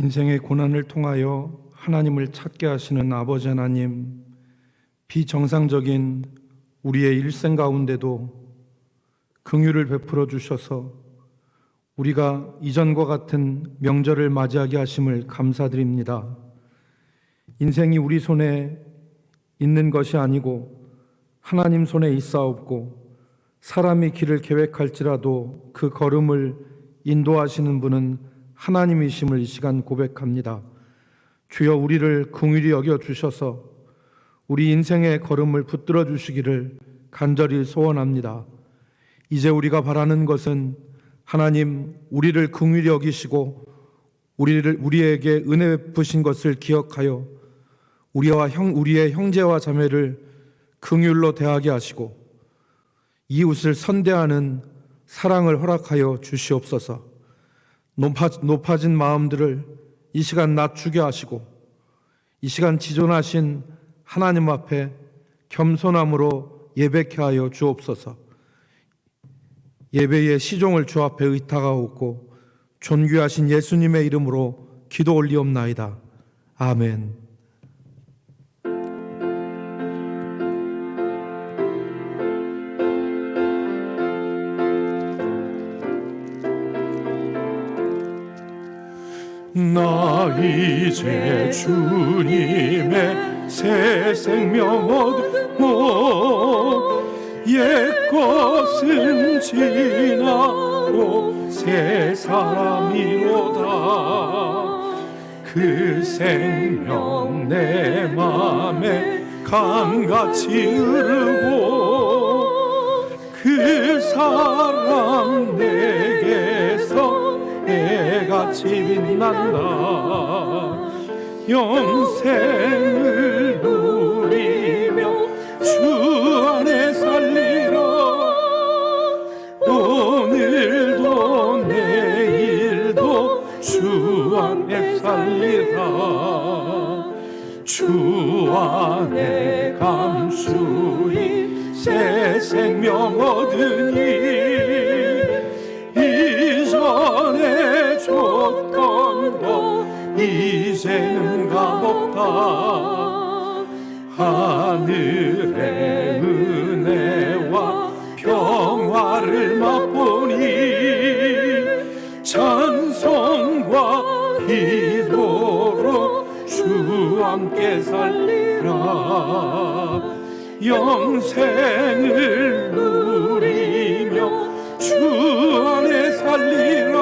인생의 고난을 통하여 하나님을 찾게 하시는 아버지 하나님, 비정상적인 우리의 일생 가운데도 긍휼을 베풀어 주셔서 우리가 이전과 같은 명절을 맞이하게 하심을 감사드립니다. 인생이 우리 손에 있는 것이 아니고 하나님 손에 있사옵고, 사람이 길을 계획할지라도 그 걸음을 인도하시는 분은 하나님이심을 이 시간 고백합니다. 주여, 우리를 긍휼히 여겨 주셔서 우리 인생의 걸음을 붙들어 주시기를 간절히 소원합니다. 이제 우리가 바라는 것은 하나님, 우리를 긍휼히 여기시고 우리에게 은혜 베푸신 것을 기억하여 우리의 형제와 자매를 긍휼로 대하게 하시고 이웃을 선대하는 사랑을 허락하여 주시옵소서. 높아진 마음들을 이 시간 낮추게 하시고 이 시간 지존하신 하나님 앞에 겸손함으로 예배케 하여 주옵소서. 예배의 시종을 주 앞에 의탁하옵고 존귀하신 예수님의 이름으로 기도 올리옵나이다. 아멘. 나 이제 주님의 새 생명 얻고 옛것은 지나고 새 사람이로다. 그 생명 내 맘에 강같이 흐르고 그 사람 내게서 해같이 빛난다. 영생을 누리며 주 안에 살리라. 오늘도 내일도 주 안에 살리라. 주 안에 감수히 새 생명 얻으니 이전에 줬던 것 이제는 값없다. 하늘의 은혜와 평화를 맛보니 찬송과 기도로 주 함께 살리라. 영생을 누리며 주 안에 살리라.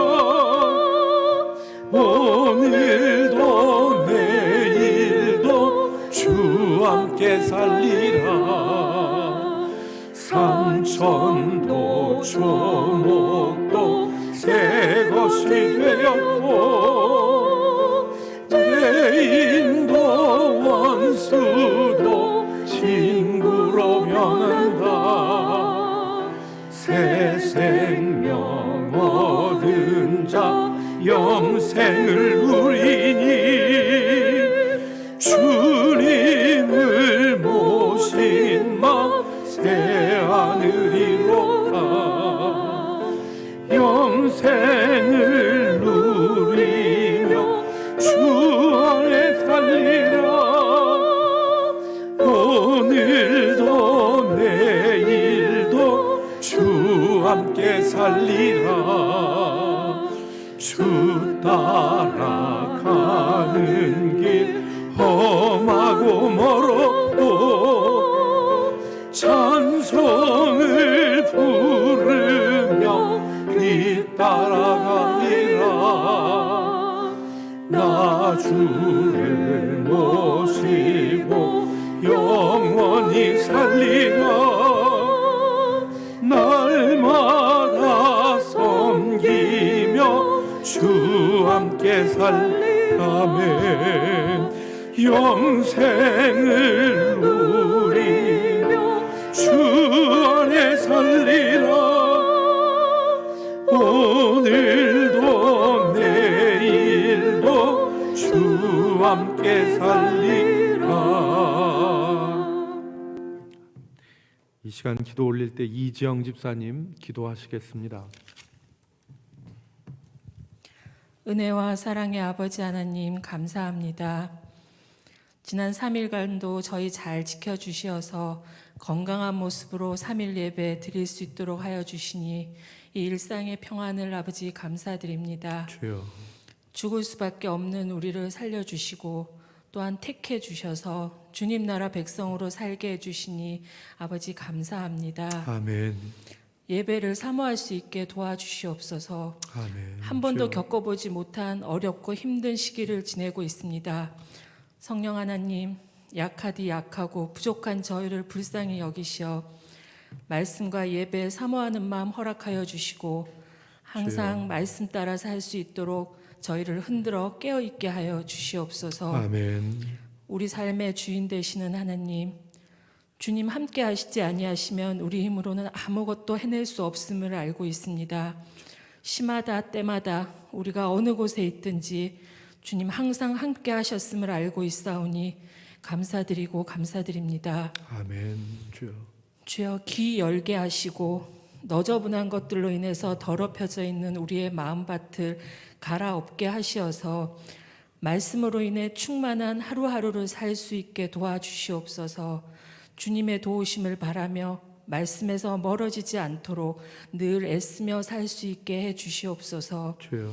오늘도 내일도 주 함께 살리라. 삼천도 초목도 새 것이 되었고 죄인도 원수도 친구로 변한다. 새 생명 얻은 자 영생을 누리니 주님을 모신 마 새 하늘이로다. 영생을 누리며 주 안에 살리라. 오늘도 내일도 주 함께 살리라. 주 따라가는 길 험하고 멀었고 찬송을 부르며 뒤따라가리라. 나 주를 모시고 영원히 살리라. 날마다 섬기며 주 함께 살라멘. 영생을 누리며 주 안에 살리라. 오늘도 내일도 주 함께 살리라. 이 시간 기도 올릴 때 이지영 집사님 기도하시겠습니다. 은혜와 사랑의 아버지 하나님 감사합니다. 지난 3일간도 저희 잘 지켜주시어서 건강한 모습으로 3일 예배 드릴 수 있도록 하여 주시니 이 일상의 평안을 아버지 감사드립니다. 주여, 죽을 수밖에 없는 우리를 살려주시고 또한 택해 주셔서 주님 나라 백성으로 살게 해주시니 아버지 감사합니다. 아멘. 예배를 사모할 수 있게 도와주시옵소서. 아멘. 한 번도 주여. 겪어보지 못한 어렵고 힘든 시기를 지내고 있습니다. 성령 하나님, 약하디 약하고 부족한 저희를 불쌍히 여기시어 말씀과 예배 사모하는 마음 허락하여 주시고 항상 주여. 말씀 따라 살 수 있도록 저희를 흔들어 깨어있게 하여 주시옵소서. 아멘. 우리 삶의 주인 되시는 하나님, 주님 함께 하시지 아니하시면 우리 힘으로는 아무것도 해낼 수 없음을 알고 있습니다. 시마다 때마다 우리가 어느 곳에 있든지 주님 항상 함께 하셨음을 알고 있사오니 감사드리고 감사드립니다. 아멘. 주여. 주여 귀 열게 하시고 너저분한 것들로 인해서 더럽혀져 있는 우리의 마음밭을 갈아엎게 하시어서 말씀으로 인해 충만한 하루하루를 살 수 있게 도와주시옵소서. 주님의 도우심을 바라며 말씀에서 멀어지지 않도록 늘 애쓰며 살 수 있게 해 주시옵소서. 주여.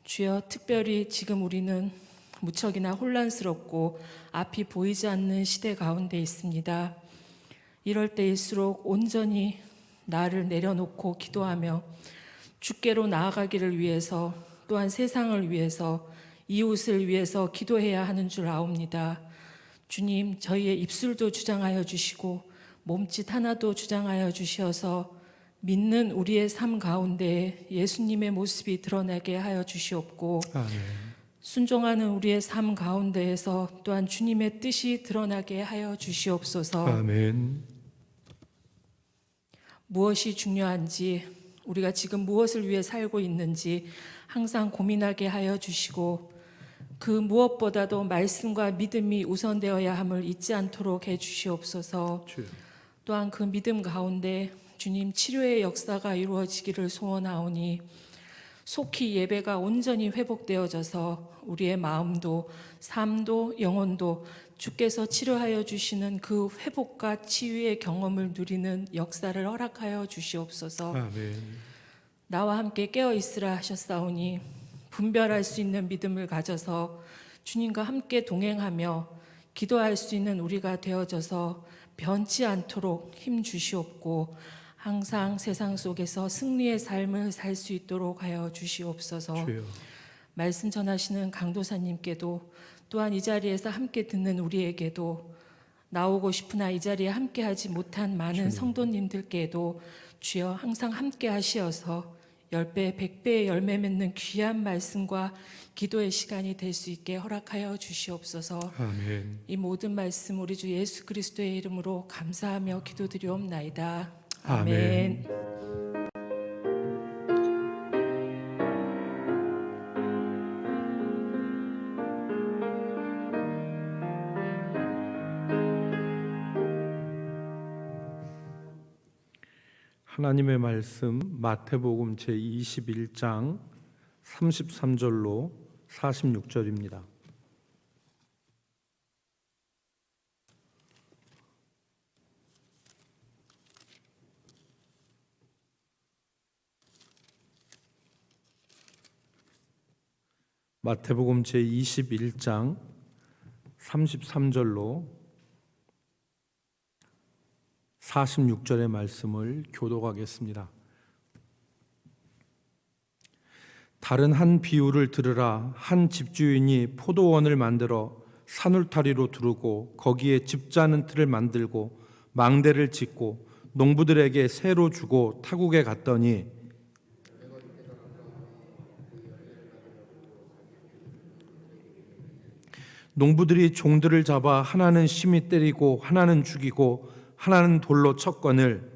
주여, 특별히 지금 우리는 무척이나 혼란스럽고 앞이 보이지 않는 시대 가운데 있습니다. 이럴 때일수록 온전히 나를 내려놓고 기도하며 주께로 나아가기를 위해서 또한 세상을 위해서 이웃을 위해서 기도해야 하는 줄 아옵니다. 주님, 저희의 입술도 주장하여 주시고 몸짓 하나도 주장하여 주시어서 믿는 우리의 삶 가운데 예수님의 모습이 드러나게 하여 주시옵고 아멘. 순종하는 우리의 삶 가운데에서 또한 주님의 뜻이 드러나게 하여 주시옵소서. 아멘. 무엇이 중요한지, 우리가 지금 무엇을 위해 살고 있는지 항상 고민하게 하여 주시고 그 무엇보다도 말씀과 믿음이 우선되어야 함을 잊지 않도록 해 주시옵소서. 주여. 또한 그 믿음 가운데 주님 치료의 역사가 이루어지기를 소원하오니 속히 예배가 온전히 회복되어져서 우리의 마음도 삶도 영혼도 주께서 치료하여 주시는 그 회복과 치유의 경험을 누리는 역사를 허락하여 주시옵소서. 아멘. 나와 함께 깨어 있으라 하셨사오니 분별할 수 있는 믿음을 가져서 주님과 함께 동행하며 기도할 수 있는 우리가 되어져서 변치 않도록 힘 주시옵고 항상 세상 속에서 승리의 삶을 살 수 있도록 하여 주시옵소서. 주여. 말씀 전하시는 강도사님께도 또한 이 자리에서 함께 듣는 우리에게도 나오고 싶으나 이 자리에 함께 하지 못한 많은 성도님들께도 주여 항상 함께 하시어서 10배, 100배의 열매 맺는 귀한 말씀과 기도의 시간이 될 수 있게 허락하여 주시옵소서. 아멘. 이 모든 말씀 우리 주 예수 그리스도의 이름으로 감사하며 기도드리옵나이다. 아멘. 아멘. 하나님의 말씀 마태복음 제21장 33절로 46절입니다. 마태복음 제21장 33절로 46절의 말씀을 교독하겠습니다. 다른 한 비유를 들으라. 한 집주인이 포도원을 만들어 산울타리로 두르고 거기에 집자는 틀을 만들고 망대를 짓고 농부들에게 새로 주고 타국에 갔더니 농부들이 종들을 잡아 하나는 심히 때리고 하나는 죽이고 하나는 돌로 쳤거늘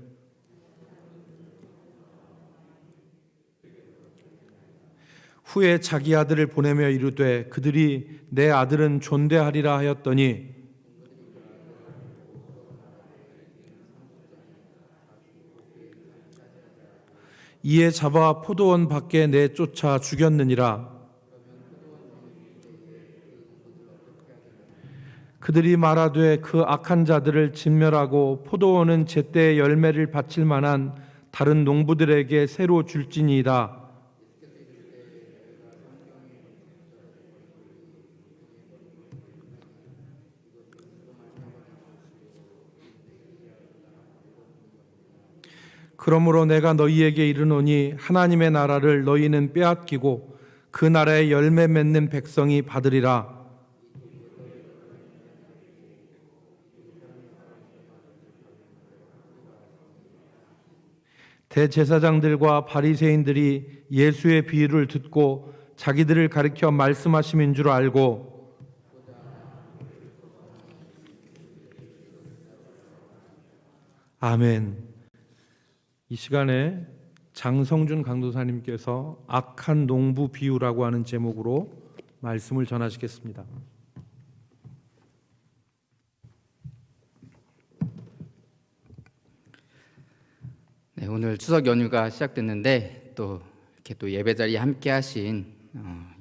후에 자기 아들을 보내며 이르되 그들이 내 아들은 존대하리라 하였더니 이에 잡아 포도원 밖에 내쫓아 죽였느니라. 그들이 말하되 그 악한 자들을 진멸하고 포도원은 제때 열매를 바칠 만한 다른 농부들에게 새로 줄지니이다. 그러므로 내가 너희에게 이르노니 하나님의 나라를 너희는 빼앗기고 그 나라의 열매 맺는 백성이 받으리라. 대제사장들과 바리새인들이 예수의 비유를 듣고 자기들을 가리켜 말씀하심인 줄 알고 아멘. 이 시간에 장성준 강도사님께서 악한 농부 비유라고 하는 제목으로 말씀을 전하시겠습니다. 네, 오늘 추석 연휴가 시작됐는데 또 이렇게 또 예배 자리에 함께하신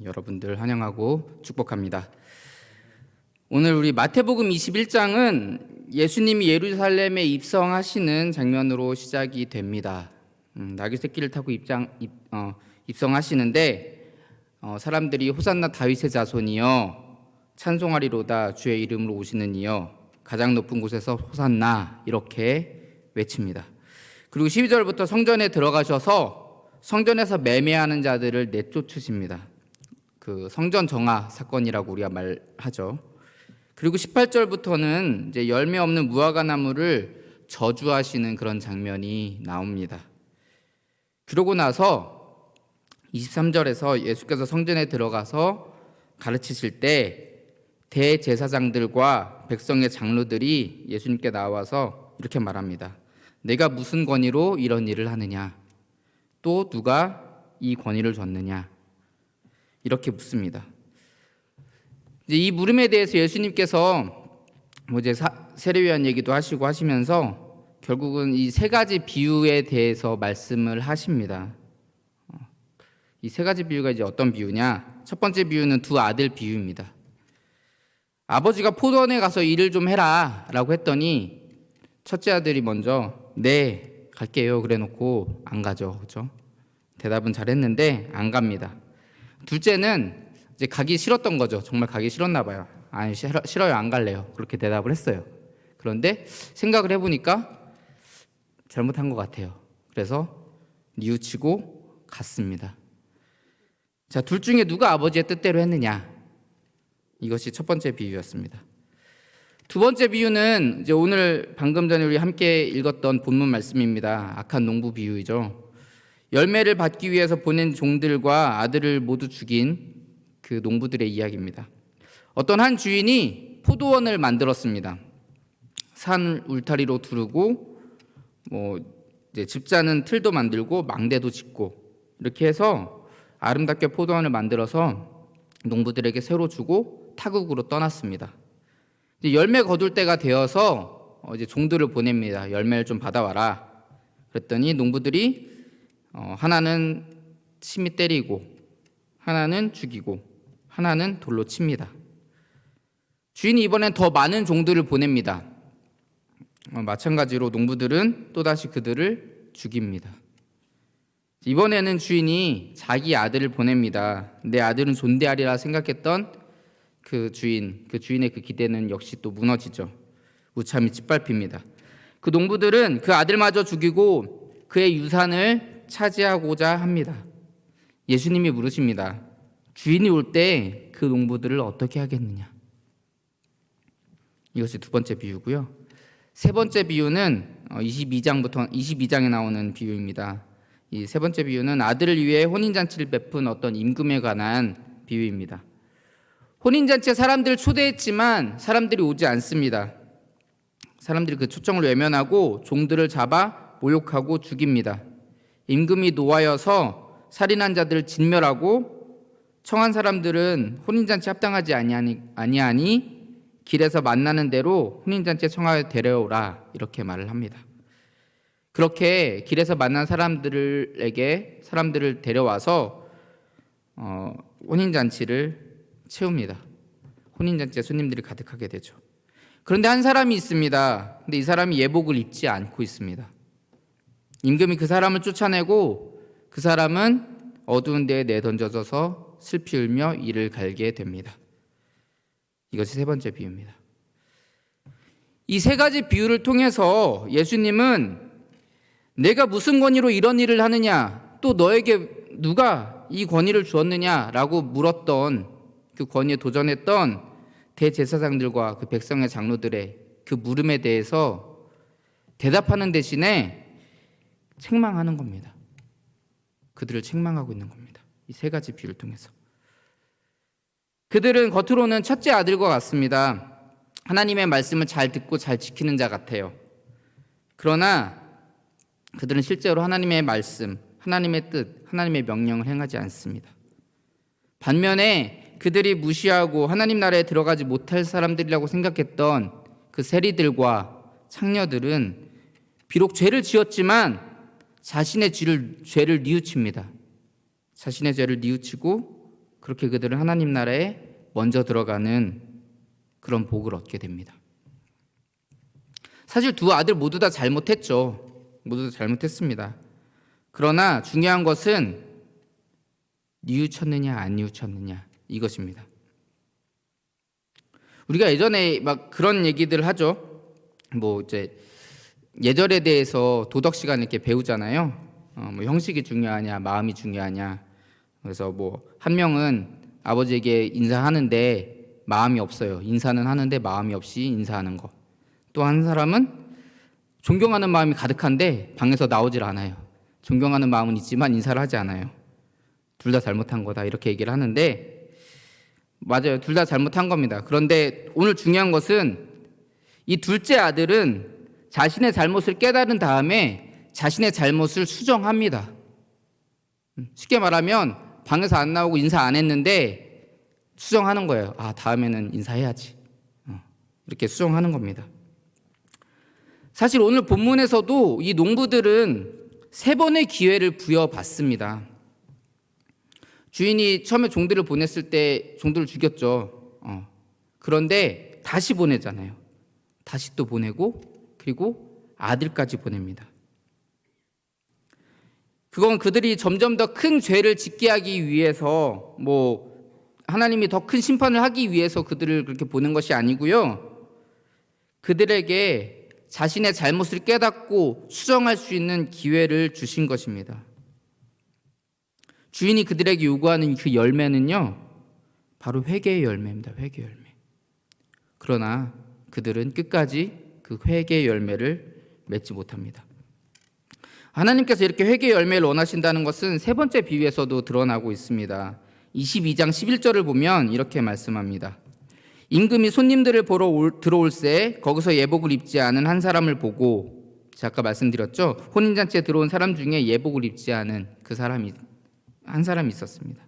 여러분들 환영하고 축복합니다. 오늘 우리 마태복음 21장은 예수님이 예루살렘에 입성하시는 장면으로 시작이 됩니다. 나귀 새끼를 타고 입성하시는데 사람들이 호산나 다윗의 자손이여 찬송하리로다 주의 이름으로 오시는 이여 가장 높은 곳에서 호산나 이렇게 외칩니다. 그리고 12절부터 성전에 들어가셔서 성전에서 매매하는 자들을 내쫓으십니다. 그 성전 정화 사건이라고 우리가 말하죠. 그리고 18절부터는 이제 열매 없는 무화과 나무를 저주하시는 그런 장면이 나옵니다. 그러고 나서 23절에서 예수께서 성전에 들어가서 가르치실 때 대제사장들과 백성의 장로들이 예수님께 나와서 이렇게 말합니다. 내가 무슨 권위로 이런 일을 하느냐? 또 누가 이 권위를 줬느냐? 이렇게 묻습니다. 이제 이 물음에 대해서 예수님께서 이제 세례요한 얘기도 하시고 하시면서 결국은 이 세 가지 비유에 대해서 말씀을 하십니다. 이 세 가지 비유가 이제 어떤 비유냐? 첫 번째 비유는 두 아들 비유입니다. 아버지가 포도원에 가서 일을 좀 해라라고 했더니 첫째 아들이 먼저 네 갈게요 그래놓고 안 가죠, 그렇죠? 대답은 잘했는데 안 갑니다. 둘째는 이제 가기 싫었던 거죠. 정말 가기 싫었나 봐요. 아니 싫어요, 안 갈래요. 그렇게 대답을 했어요. 그런데 생각을 해보니까 잘못한 것 같아요. 그래서 뉘우치고 갔습니다. 자, 둘 중에 누가 아버지의 뜻대로 했느냐? 이것이 첫 번째 비유였습니다. 두 번째 비유는 이제 오늘 방금 전에 우리 함께 읽었던 본문 말씀입니다. 악한 농부 비유이죠. 열매를 받기 위해서 보낸 종들과 아들을 모두 죽인 그 농부들의 이야기입니다. 어떤 한 주인이 포도원을 만들었습니다. 산 울타리로 두르고 이제 집 자는 틀도 만들고 망대도 짓고 이렇게 해서 아름답게 포도원을 만들어서 농부들에게 새로 주고 타국으로 떠났습니다. 이제 열매 거둘 때가 되어서 이제 종들을 보냅니다. 열매를 좀 받아와라. 그랬더니 농부들이 하나는 침이 때리고 하나는 죽이고 하나는 돌로 칩니다. 주인이 이번엔 더 많은 종들을 보냅니다. 마찬가지로 농부들은 또다시 그들을 죽입니다. 이번에는 주인이 자기 아들을 보냅니다. 내 아들은 존대하리라 생각했던 그 주인의 그 기대는 역시 또 무너지죠. 무참히 짓밟힙니다. 그 농부들은 그 아들마저 죽이고 그의 유산을 차지하고자 합니다. 예수님이 물으십니다. 주인이 올 때 그 농부들을 어떻게 하겠느냐? 이것이 두 번째 비유고요. 세 번째 비유는 22장에 나오는 비유입니다. 이 세 번째 비유는 아들을 위해 혼인잔치를 베푼 어떤 임금에 관한 비유입니다. 혼인잔치에 사람들을 초대했지만 사람들이 오지 않습니다. 사람들이 그 초청을 외면하고 종들을 잡아 모욕하고 죽입니다. 임금이 노하여서 살인한 자들을 진멸하고 청한 사람들은 혼인잔치에 합당하지 아니하니 길에서 만나는 대로 혼인잔치에 청하여 데려오라 이렇게 말을 합니다. 그렇게 길에서 만난 사람들을 데려와서 혼인잔치를 채웁니다. 혼인잔치에 손님들이 가득하게 되죠. 그런데 한 사람이 있습니다. 근데 이 사람이 예복을 입지 않고 있습니다. 임금이 그 사람을 쫓아내고 그 사람은 어두운 데에 내던져져서 슬피 울며 이를 갈게 됩니다. 이것이 세 번째 비유입니다. 이 세 가지 비유를 통해서 예수님은 내가 무슨 권위로 이런 일을 하느냐, 또 너에게 누가 이 권위를 주었느냐라고 물었던, 그 권위에 도전했던 대제사장들과 그 백성의 장로들의 그 물음에 대해서 대답하는 대신에 책망하는 겁니다. 그들을 책망하고 있는 겁니다. 이 세 가지 비유를 통해서. 그들은 겉으로는 첫째 아들과 같습니다. 하나님의 말씀을 잘 듣고 잘 지키는 자 같아요. 그러나 그들은 실제로 하나님의 말씀, 하나님의 뜻, 하나님의 명령을 행하지 않습니다. 반면에 그들이 무시하고 하나님 나라에 들어가지 못할 사람들이라고 생각했던 그 세리들과 창녀들은 비록 죄를 지었지만 자신의 죄를 뉘우칩니다. 자신의 죄를 뉘우치고 그렇게 그들은 하나님 나라에 먼저 들어가는 그런 복을 얻게 됩니다. 사실 두 아들 모두 다 잘못했죠. 모두 다 잘못했습니다. 그러나 중요한 것은 뉘우쳤느냐 안 뉘우쳤느냐 이것입니다. 우리가 예전에 막 그런 얘기들 하죠. 뭐 이제 예절에 대해서 도덕 시간 이렇게 배우잖아요. 뭐 형식이 중요하냐, 마음이 중요하냐. 그래서 뭐 한 명은 아버지에게 인사하는데 마음이 없어요. 인사는 하는데 마음이 없이 인사하는 거. 또 한 사람은 존경하는 마음이 가득한데 방에서 나오질 않아요. 존경하는 마음은 있지만 인사를 하지 않아요. 둘 다 잘못한 거다 이렇게 얘기를 하는데 맞아요. 둘 다 잘못한 겁니다. 그런데 오늘 중요한 것은 이 둘째 아들은 자신의 잘못을 깨달은 다음에 자신의 잘못을 수정합니다. 쉽게 말하면 방에서 안 나오고 인사 안 했는데 수정하는 거예요. 아, 다음에는 인사해야지. 이렇게 수정하는 겁니다. 사실 오늘 본문에서도 이 농부들은 3번의 기회를 부여받습니다. 주인이 처음에 종들을 보냈을 때 종들을 죽였죠. 그런데 다시 보내잖아요. 다시 또 보내고 그리고 아들까지 보냅니다. 그건 그들이 점점 더 큰 죄를 짓게 하기 위해서 뭐 하나님이 더 큰 심판을 하기 위해서 그들을 그렇게 보낸 것이 아니고요. 그들에게 자신의 잘못을 깨닫고 수정할 수 있는 기회를 주신 것입니다. 주인이 그들에게 요구하는 그 열매는요, 바로 회개의 열매입니다. 회개의 열매. 그러나 그들은 끝까지 그 회개의 열매를 맺지 못합니다. 하나님께서 이렇게 회개의 열매를 원하신다는 것은 세 번째 비유에서도 드러나고 있습니다. 22장 11절을 보면 이렇게 말씀합니다. 임금이 손님들을 보러 들어올새 거기서 예복을 입지 않은 한 사람을 보고, 제가 아까 말씀드렸죠. 혼인잔치에 들어온 사람 중에 예복을 입지 않은 그 사람이 한 사람이 있었습니다.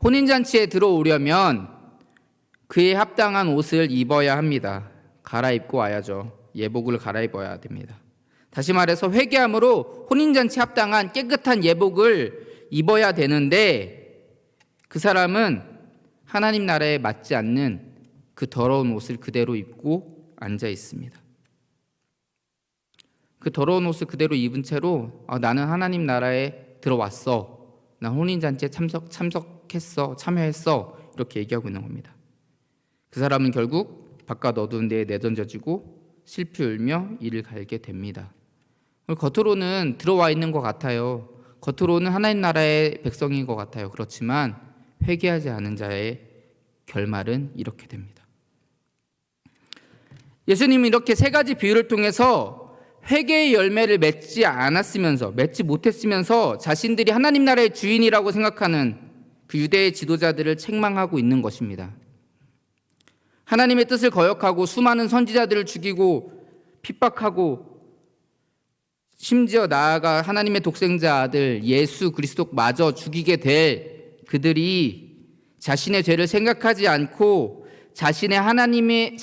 혼인잔치에 들어오려면 그에 합당한 옷을 입어야 합니다. 갈아입고 와야죠. 예복을 갈아입어야 됩니다. 다시 말해서 회개함으로 혼인잔치 합당한 깨끗한 예복을 입어야 되는데 그 사람은 하나님 나라에 맞지 않는 그 더러운 옷을 그대로 입고 앉아 있습니다. 그 더러운 옷을 그대로 입은 채로 나는 하나님 나라에 들어왔어. 난 혼인잔치에 참석했어. 참여했어. 이렇게 얘기하고 있는 겁니다. 그 사람은 결국 바깥 어두운 데에 내던져지고 슬피 울며 이를 갈게 됩니다. 겉으로는 들어와 있는 것 같아요. 겉으로는 하나님 나라의 백성인 것 같아요. 그렇지만 회개하지 않은 자의 결말은 이렇게 됩니다. 예수님은 이렇게 세 가지 비유를 통해서 회개의 열매를 맺지 못했으면서 자신들이 하나님 나라의 주인이라고 생각하는 그 유대의 지도자들을 책망하고 있는 것입니다. 하나님의 뜻을 거역하고 수많은 선지자들을 죽이고 핍박하고 심지어 나아가 하나님의 독생자 아들 예수 그리스도마저 죽이게 될 그들이 자신의 죄를 생각하지 않고 자신이 하나님의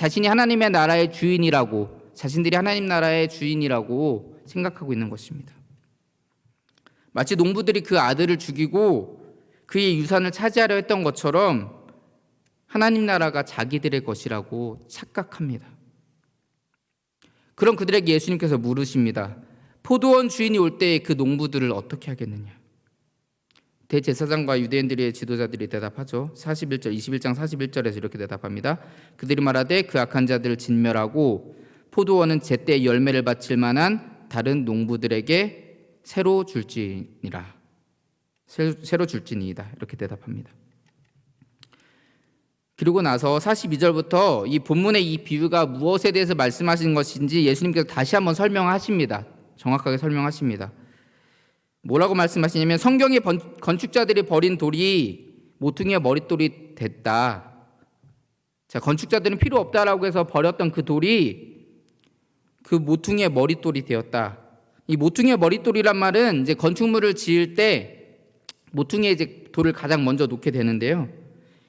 나라의 주인이라고, 자신들이 하나님 나라의 주인이라고 생각하고 있는 것입니다. 마치 농부들이 그 아들을 죽이고 그의 유산을 차지하려 했던 것처럼 하나님 나라가 자기들의 것이라고 착각합니다. 그런 그들에게 예수님께서 물으십니다. 포도원 주인이 올 때 그 농부들을 어떻게 하겠느냐? 대제사장과 유대인들의 지도자들이 대답하죠. 21장 41절에서 이렇게 대답합니다. 그들이 말하되 그 악한 자들을 진멸하고 포도원은 제때 열매를 바칠 만한 다른 농부들에게 새로 줄지니라. 새로 줄지니이다. 이렇게 대답합니다. 그리고 나서 42절부터 이 본문의 이 비유가 무엇에 대해서 말씀하시는 것인지 예수님께서 다시 한번 설명하십니다. 정확하게 설명하십니다. 뭐라고 말씀하시냐면 성경의 건축자들이 버린 돌이 모퉁이의 머릿돌이 됐다. 자, 건축자들은 필요 없다라고 해서 버렸던 그 돌이 그 모퉁이의 머릿돌이 되었다. 이 모퉁이의 머릿돌이란 말은 이제 건축물을 지을 때 모퉁이에 이제 돌을 가장 먼저 놓게 되는데요.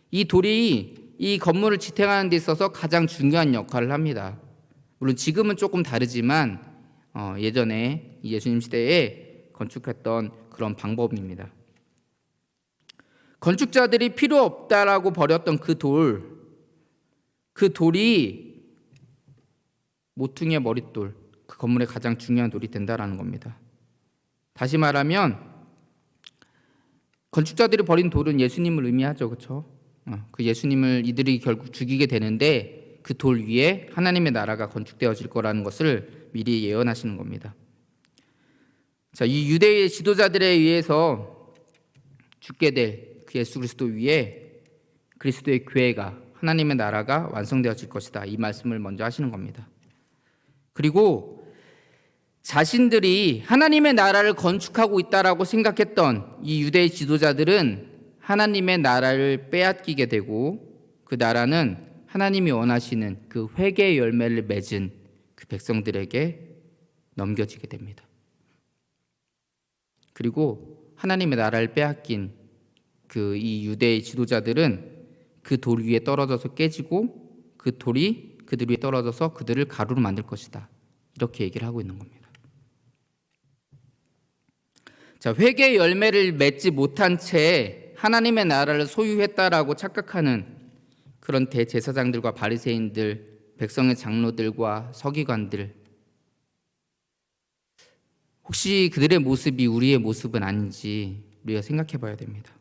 이 돌이 이 건물을 지탱하는 데 있어서 가장 중요한 역할을 합니다. 물론 지금은 조금 다르지만 예전에 예수님 시대에 건축했던 그런 방법입니다. 건축자들이 필요 없다라고 버렸던 그 돌이 모퉁이의 머릿돌, 그 건물의 가장 중요한 돌이 된다라는 겁니다. 다시 말하면 건축자들이 버린 돌은 예수님을 의미하죠, 그렇죠? 그 예수님을 이들이 결국 죽이게 되는데 그 돌 위에 하나님의 나라가 건축되어질 거라는 것을 미리 예언하시는 겁니다. 자, 이 유대의 지도자들에 의해서 죽게 될 그 예수 그리스도 위에 그리스도의 교회가 하나님의 나라가 완성되어질 것이다. 이 말씀을 먼저 하시는 겁니다. 그리고 자신들이 하나님의 나라를 건축하고 있다라고 생각했던 이 유대의 지도자들은 하나님의 나라를 빼앗기게 되고 그 나라는 하나님이 원하시는 그 회개의 열매를 맺은 그 백성들에게 넘겨지게 됩니다. 그리고 하나님의 나라를 빼앗긴 그 이 유대의 지도자들은 그 돌 위에 떨어져서 깨지고 그 돌이 그들 위에 떨어져서 그들을 가루로 만들 것이다. 이렇게 얘기를 하고 있는 겁니다. 자, 회개의 열매를 맺지 못한 채 하나님의 나라를 소유했다라고 착각하는 그런 대제사장들과 바리새인들, 백성의 장로들과 서기관들, 혹시 그들의 모습이 우리의 모습은 아닌지 우리가 생각해 봐야 됩니다.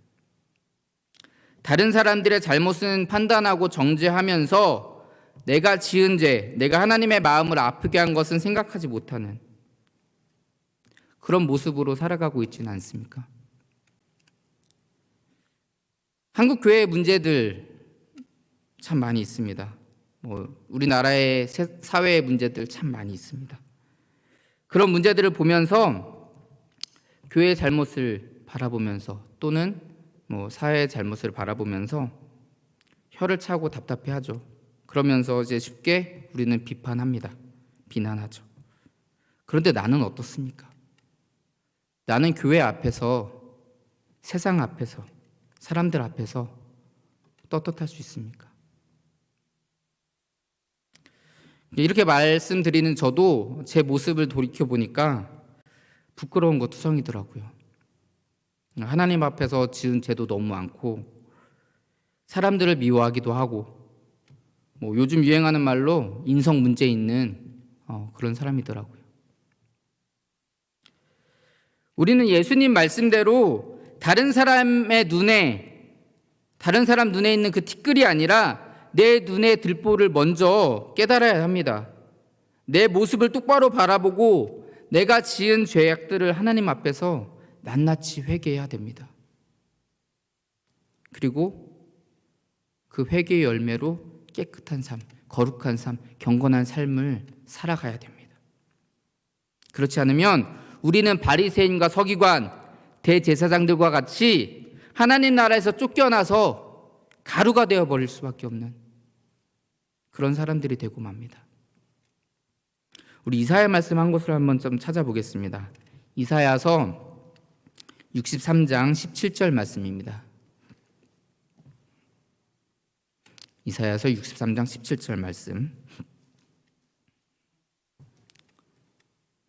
다른 사람들의 잘못은 판단하고 정죄하면서 내가 지은 죄, 내가 하나님의 마음을 아프게 한 것은 생각하지 못하는 그런 모습으로 살아가고 있지는 않습니까? 한국 교회의 문제들 참 많이 있습니다. 우리나라의 사회의 문제들 참 많이 있습니다. 그런 문제들을 보면서 교회의 잘못을 바라보면서 또는 사회의 잘못을 바라보면서 혀를 차고 답답해하죠. 그러면서 이제 쉽게 우리는 비판합니다. 비난하죠. 그런데 나는 어떻습니까? 나는 교회 앞에서, 세상 앞에서, 사람들 앞에서 떳떳할 수 있습니까? 이렇게 말씀드리는 저도 제 모습을 돌이켜보니까 부끄러운 거 투성이더라고요. 하나님 앞에서 지은 죄도 너무 많고 사람들을 미워하기도 하고 요즘 유행하는 말로 인성 문제 있는 그런 사람이더라고요. 우리는 예수님 말씀대로 다른 사람 눈에 있는 그 티끌이 아니라 내 눈의 들보를 먼저 깨달아야 합니다. 내 모습을 똑바로 바라보고 내가 지은 죄악들을 하나님 앞에서 낱낱이 회개해야 됩니다. 그리고 그 회개의 열매로 깨끗한 삶, 거룩한 삶, 경건한 삶을 살아가야 됩니다. 그렇지 않으면 우리는 바리새인과 서기관, 대제사장들과 같이 하나님 나라에서 쫓겨나서 가루가 되어버릴 수밖에 없는 그런 사람들이 되고 맙니다. 우리 이사야 말씀 한 곳을 한번 좀 찾아보겠습니다. 이사야서 63장 17절 말씀입니다. 이사야서 63장 17절 말씀.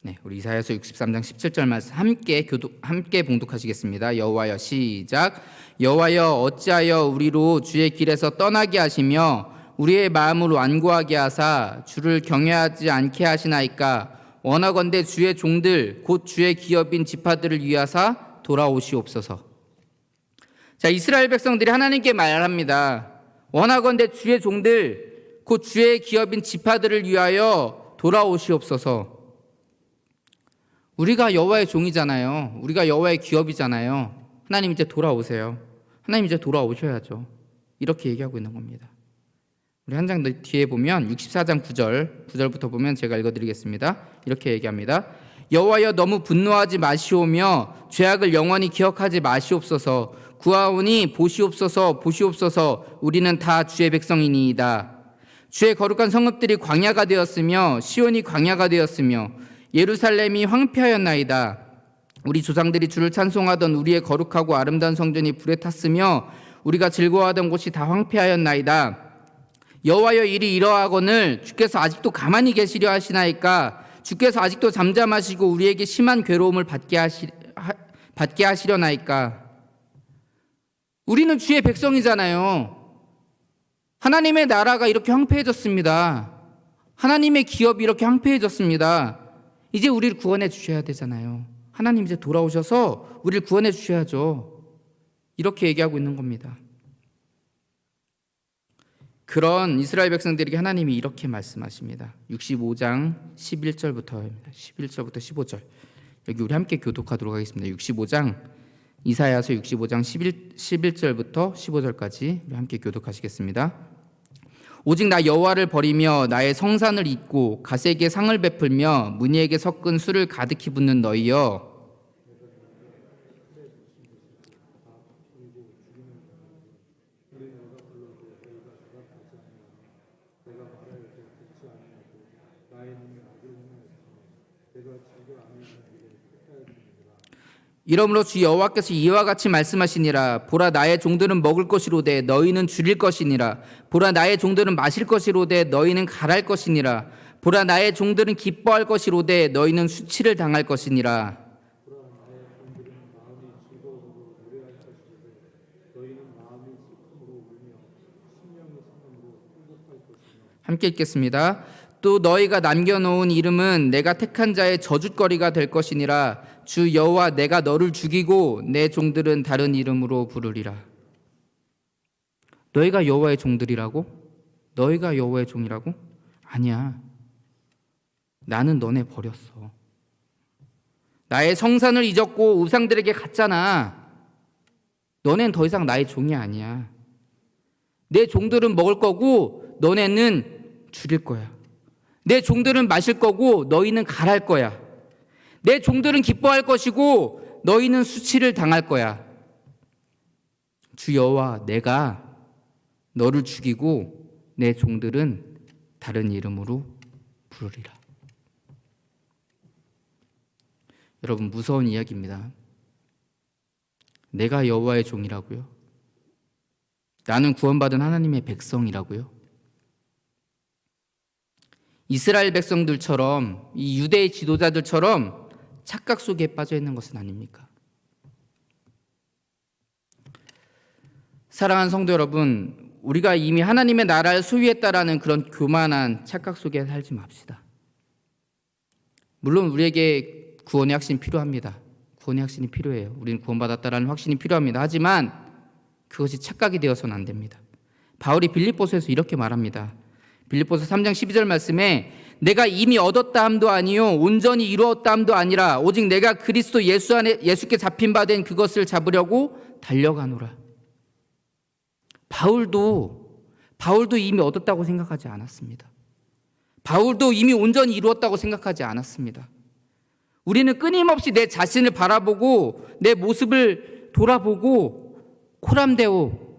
네, 우리 이사야서 63장 17절 말씀 함께 봉독하시겠습니다. 여호와여 시작. 여호와여 어찌하여 우리로 주의 길에서 떠나게 하시며 우리의 마음을 완고하게 하사 주를 경외하지 않게 하시나이까. 원하건대 주의 종들 곧 주의 기업인 지파들을 위하사 돌아오시옵소서. 자, 이스라엘 백성들이 하나님께 말합니다. 원하건대 주의 종들 곧 주의 기업인 지파들을 위하여 돌아오시옵소서. 우리가 여호와의 종이잖아요. 우리가 여호와의 기업이잖아요. 하나님 이제 돌아오세요. 하나님 이제 돌아오셔야죠. 이렇게 얘기하고 있는 겁니다. 우리 한 장 뒤에 보면 64장 9절부터 보면 제가 읽어드리겠습니다. 이렇게 얘기합니다. 여호와여 너무 분노하지 마시오며 죄악을 영원히 기억하지 마시옵소서. 구하오니 보시옵소서 보시옵소서. 우리는 다 주의 백성이니이다. 주의 거룩한 성읍들이 광야가 되었으며 시온이 광야가 되었으며 예루살렘이 황폐하였나이다. 우리 조상들이 주를 찬송하던 우리의 거룩하고 아름다운 성전이 불에 탔으며 우리가 즐거워하던 곳이 다 황폐하였나이다. 여호와여 일이 이러하거늘 주께서 아직도 가만히 계시려 하시나이까. 주께서 아직도 잠잠하시고 우리에게 심한 괴로움을 받게 하시려나이까. 우리는 주의 백성이잖아요. 하나님의 나라가 이렇게 황폐해졌습니다. 하나님의 기업이 이렇게 황폐해졌습니다. 이제 우리를 구원해 주셔야 되잖아요. 하나님 이제 돌아오셔서 우리를 구원해 주셔야죠. 이렇게 얘기하고 있는 겁니다. 그런 이스라엘 백성들에게 하나님이 이렇게 말씀하십니다. 65장 11절부터 15절. 여기 우리 함께 교독하도록 하겠습니다. 65장 이사야서 65장 11절부터 15절까지 우리 함께 교독하시겠습니다. 오직 나 여호와를 버리며 나의 성산을 잊고 가세에게 상을 베풀며 문희에게 섞은 술을 가득히 붓는 너희여, 이러므로 주 여호와께서 이와 같이 말씀하시니라. 보라 나의 종들은 먹을 것이로되 너희는 줄일 것이니라. 보라 나의 종들은 마실 것이로되 너희는 갈할 것이니라. 보라 나의 종들은 기뻐할 것이로되 너희는 수치를 당할 것이니라. 함께 읽겠습니다. 또 너희가 남겨놓은 이름은 내가 택한 자의 저주거리가 될 것이니라. 주 여호와 내가 너를 죽이고 내 종들은 다른 이름으로 부르리라. 너희가 여호와의 종들이라고? 너희가 여호와의 종이라고? 아니야. 나는 너네 버렸어. 나의 성산을 잊었고 우상들에게 갔잖아. 너넨 더 이상 나의 종이 아니야. 내 종들은 먹을 거고 너네는 줄일 거야. 내 종들은 마실 거고 너희는 갈할 거야. 내 종들은 기뻐할 것이고 너희는 수치를 당할 거야. 주 여호와 내가 너를 죽이고 내 종들은 다른 이름으로 부르리라. 여러분 무서운 이야기입니다. 내가 여호와의 종이라고요? 나는 구원받은 하나님의 백성이라고요? 이스라엘 백성들처럼 이 유대의 지도자들처럼 착각 속에 빠져 있는 것은 아닙니까? 사랑하는 성도 여러분, 우리가 이미 하나님의 나라를 소유했다라는 그런 교만한 착각 속에 살지 맙시다. 물론 우리에게 구원의 확신이 필요합니다. 구원의 확신이 필요해요. 우리는 구원받았다라는 확신이 필요합니다. 하지만 그것이 착각이 되어서는 안 됩니다. 바울이 빌립보서에서 이렇게 말합니다. 빌립보서 3장 12절 말씀에 내가 이미 얻었다 함도 아니요 온전히 이루었다 함도 아니라 오직 내가 그리스도 예수 안에 예수께 잡힌 바 된 그것을 잡으려고 달려가노라. 바울도 이미 얻었다고 생각하지 않았습니다. 바울도 이미 온전히 이루었다고 생각하지 않았습니다. 우리는 끊임없이 내 자신을 바라보고 내 모습을 돌아보고 코람데오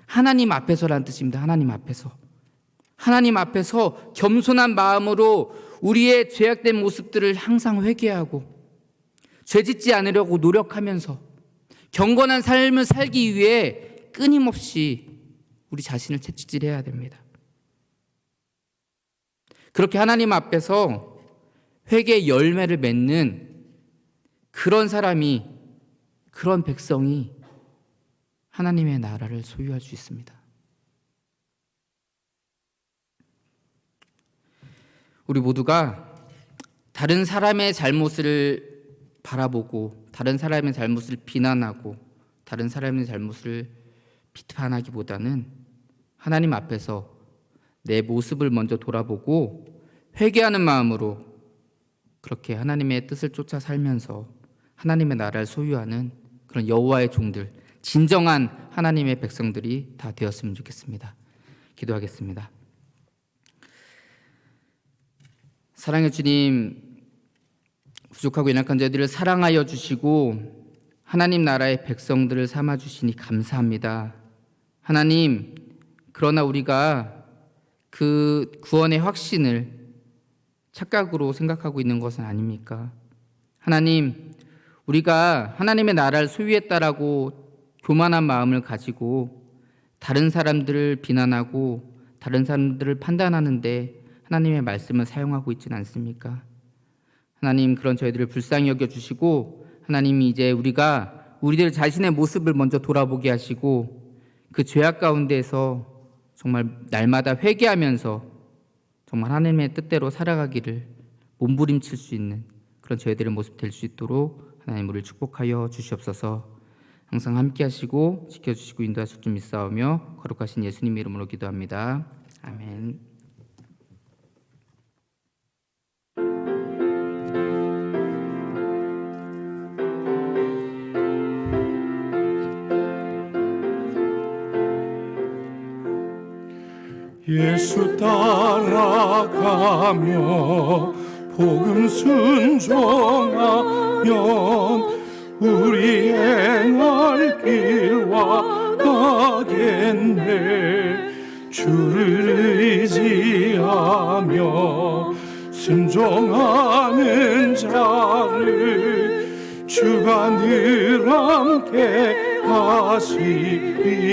하나님 앞에서라는 뜻입니다. 하나님 앞에서 겸손한 마음으로 우리의 죄악된 모습들을 항상 회개하고 죄짓지 않으려고 노력하면서 경건한 삶을 살기 위해 끊임없이 우리 자신을 채찍질해야 됩니다. 그렇게 하나님 앞에서 회개의 열매를 맺는 그런 사람이, 그런 백성이 하나님의 나라를 소유할 수 있습니다. 우리 모두가 다른 사람의 잘못을 바라보고 다른 사람의 잘못을 비난하고 다른 사람의 잘못을 비판하기보다는 하나님 앞에서 내 모습을 먼저 돌아보고 회개하는 마음으로 그렇게 하나님의 뜻을 쫓아 살면서 하나님의 나라를 소유하는 그런 여호와의 종들, 진정한 하나님의 백성들이 다 되었으면 좋겠습니다. 기도하겠습니다. 사랑의 주님, 부족하고 연약한 저희들을 사랑하여 주시고 하나님 나라의 백성들을 삼아 주시니 감사합니다. 하나님, 그러나 우리가 그 구원의 확신을 착각으로 생각하고 있는 것은 아닙니까? 하나님, 우리가 하나님의 나라를 소유했다라고 교만한 마음을 가지고 다른 사람들을 비난하고 다른 사람들을 판단하는데 하나님의 말씀을 사용하고 있지는 않습니까? 하나님, 그런 저희들을 불쌍히 여겨주시고 하나님이 이제 우리가 우리들 자신의 모습을 먼저 돌아보게 하시고 그 죄악 가운데에서 정말 날마다 회개하면서 정말 하나님의 뜻대로 살아가기를 몸부림칠 수 있는 그런 저희들의 모습 될 수 있도록 하나님 우리를 축복하여 주시옵소서. 항상 함께 하시고 지켜주시고 인도하실 줄 믿사오며 거룩하신 예수님 이름으로 기도합니다. 아멘. 예수 따라가며 복음 순종하면 우리 행할 길과 가겠네. 주를 의지하며 순종하는 자를 주가 늘 함께 하시리라.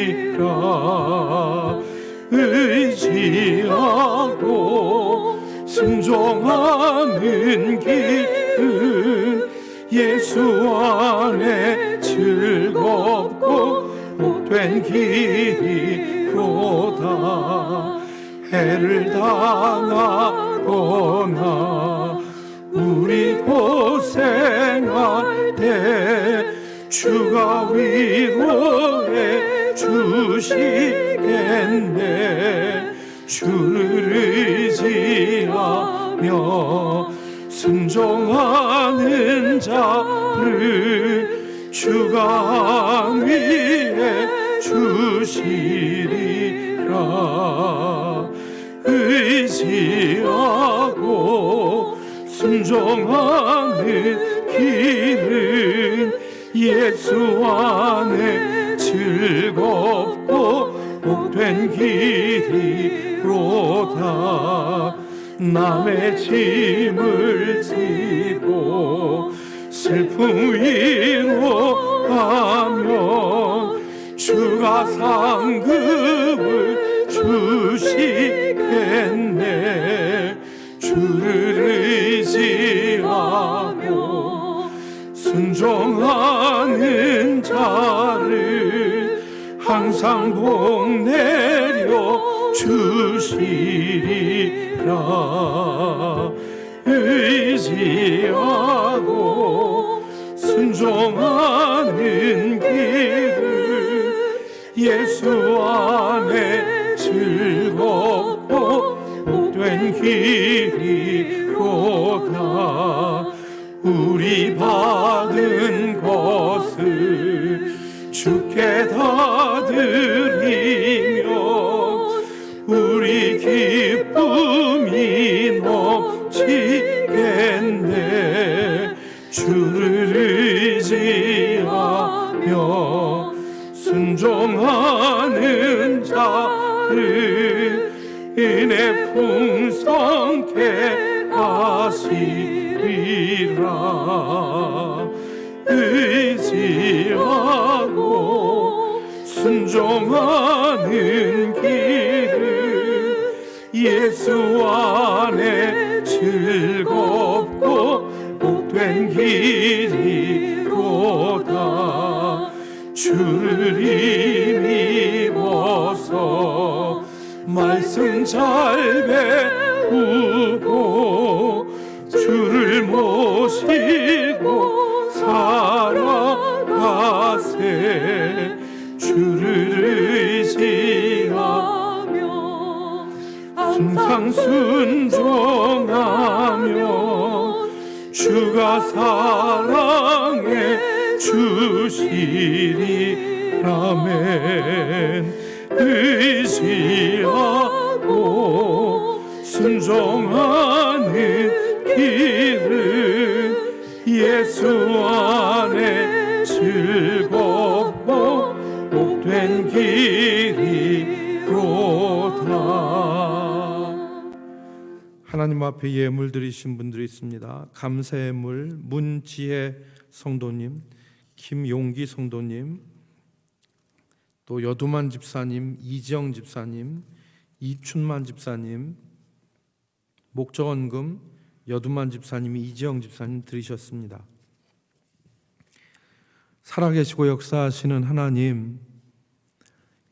의지하고 순종하는 길은 예수 안에 즐겁고 복된 길이로다. 해를 당하거나 우리 고생할 때 주가 위로해 주시겠네. 주를 의지하며 순종하는 자를 주가 위해 주시리라. 의지하고 순종하는 길은 예수 안에 즐겁고 복된 길이로다. 남의 짐을 지고 슬픔 위로하면 주가 상급을 주시겠네. 주를 의지하고 순종하는 자를 항상 복 내려 주시리라. 의지하고 순종하는 길을 예수 안에 즐겁고 복된 길이로다. 우리 받은 것을 주께 다 드리며 우리 기쁨이 넘치겠네. 주를 의지하며 순종하는 자를 은혜 풍성케 하시리라. 의지하고 순종하는 길을 예수 안에 즐겁고 이리로다. 주를 힘입어서 말씀 잘 배우고 주를 모시고 살아가세. 주를 의지하며 항상 순종하며 주가 사랑해 주시리. 아멘. 의지하고 순종하는 길은 예수 안에 즐겁고 복된 길이로다. 하나님 앞에 예물 드리신 분들이 있습니다. 감사의 물 문지혜 성도님, 김용기 성도님, 또 여두만 집사님, 이지영 집사님, 이춘만 집사님, 목적원금 여두만 집사님이 이지영 집사님 드리셨습니다. 살아계시고 역사하시는 하나님,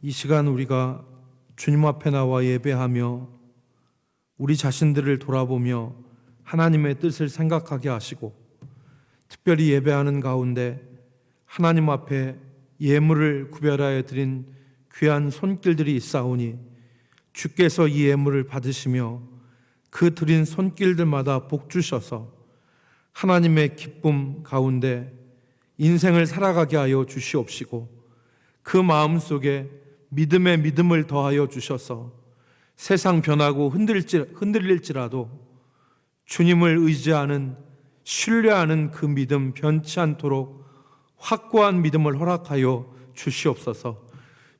이 시간 우리가 주님 앞에 나와 예배하며 우리 자신들을 돌아보며 하나님의 뜻을 생각하게 하시고, 특별히 예배하는 가운데 하나님 앞에 예물을 구별하여 드린 귀한 손길들이 있사오니 주께서 이 예물을 받으시며 그 드린 손길들마다 복 주셔서 하나님의 기쁨 가운데 인생을 살아가게 하여 주시옵시고, 그 마음속에 믿음의 믿음을 더하여 주셔서 세상 변하고 흔들릴지라도 주님을 의지하는, 신뢰하는 그 믿음 변치 않도록 확고한 믿음을 허락하여 주시옵소서.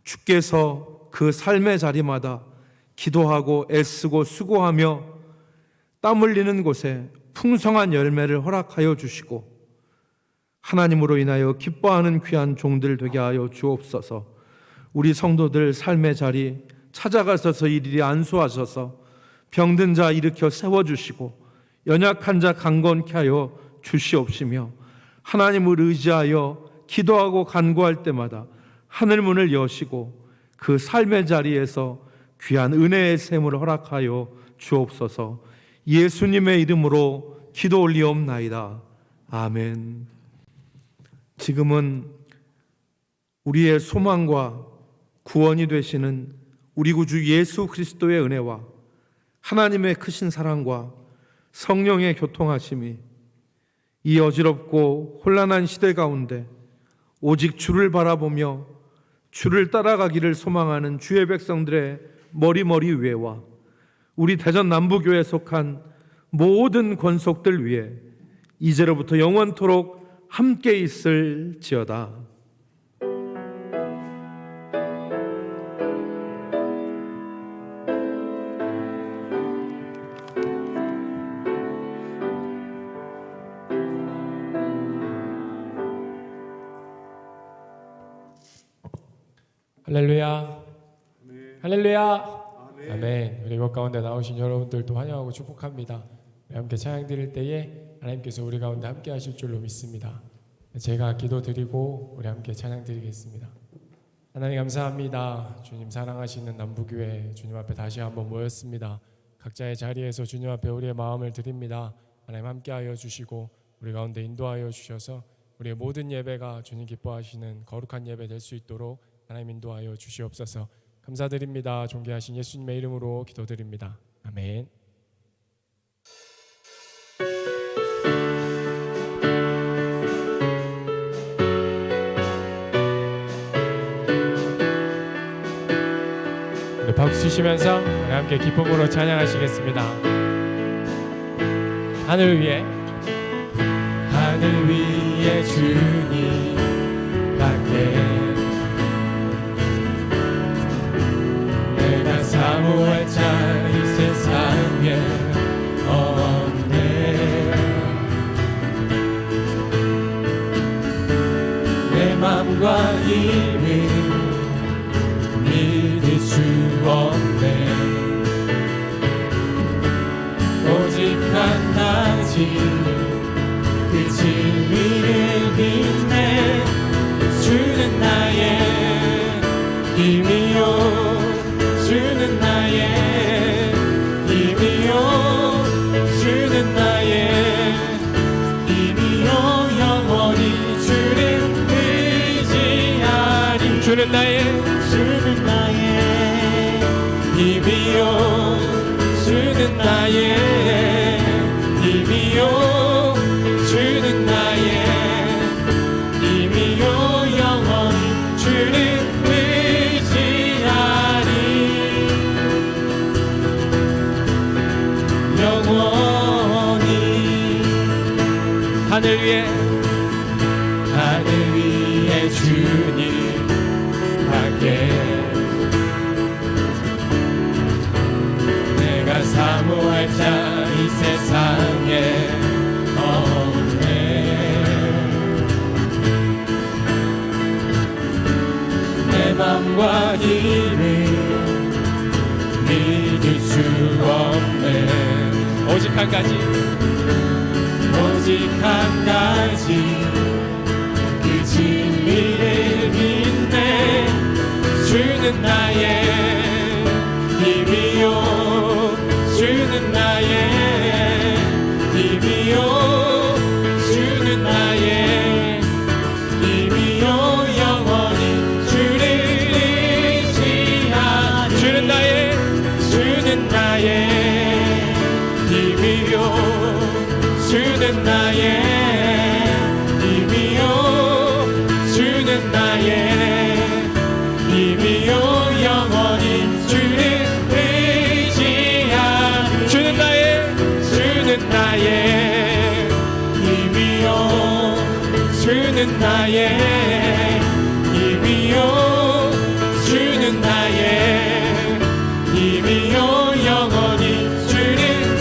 주께서 그 삶의 자리마다 기도하고 애쓰고 수고하며 땀 흘리는 곳에 풍성한 열매를 허락하여 주시고 하나님으로 인하여 기뻐하는 귀한 종들 되게 하여 주옵소서. 우리 성도들 삶의 자리 찾아가셔서 일일이 안수하셔서 병든 자 일으켜 세워주시고 연약한 자 강건케 하여 주시옵시며, 하나님을 의지하여 기도하고 간구할 때마다 하늘문을 여시고 그 삶의 자리에서 귀한 은혜의 샘을 허락하여 주옵소서. 예수님의 이름으로 기도 올리옵나이다. 아멘. 지금은 우리의 소망과 구원이 되시는 우리 구주 예수 그리스도의 은혜와 하나님의 크신 사랑과 성령의 교통하심이 이 어지럽고 혼란한 시대 가운데 오직 주를 바라보며 주를 따라가기를 소망하는 주의 백성들의 머리 위에와 우리 대전 남부교회에 속한 모든 권속들 위에 이제로부터 영원토록 함께 있을지어다. 할렐루야. 할렐루야. 아멘. 우리 이곳 가운데 나오신 여러분들도 환영하고 축복합니다. 우리 함께 찬양 드릴 때에 하나님께서 우리 가운데 함께 하실 줄로 믿습니다. 제가 기도 드리고 우리 함께 찬양 드리겠습니다. 하나님 감사합니다. 주님 사랑하시는 남부교회 주님 앞에 다시 한번 모였습니다. 각자의 자리에서 주님 앞에 우리의 마음을 드립니다. 하나님 함께하여 주시고 우리 가운데 인도하여 주셔서 우리의 모든 예배가 주님 기뻐하시는 거룩한 예배 될 수 있도록 하나님 인도하여 주시옵소서. 감사드립니다. 존귀하신 예수님의 이름으로 기도드립니다. 아멘. 우리 박수 치시면서 우리 함께 기쁨으로 찬양하시겠습니다. 하늘 위에 주님 밖에 내가 사모할 자리 세상에 없네. 내 맘과 힘을 믿을 수 없네. 오직 한 가지 그 주는 나의 힘이요 주는 나의 힘이요 주는 나의 힘이요 영원히 주를 의지하리 영원히 하늘 위에 주님 함께 내가 사모할 자 이 세상에 없네 내 맘과 힘을 믿을 수 없네 오직 한 가지 그 진리를 믿네 주는 나의 힘이요 주는 나의 힘이요 주는 나의 힘이요 영원히 주를 의지하리 주는 나의 힘이요 주는 나의 힘이요 주는 나의 힘이요 영원히 주를 의지하리 주는 나의 힘이요 주는 나의 힘이요 주는 나의 힘이요 영원히 주를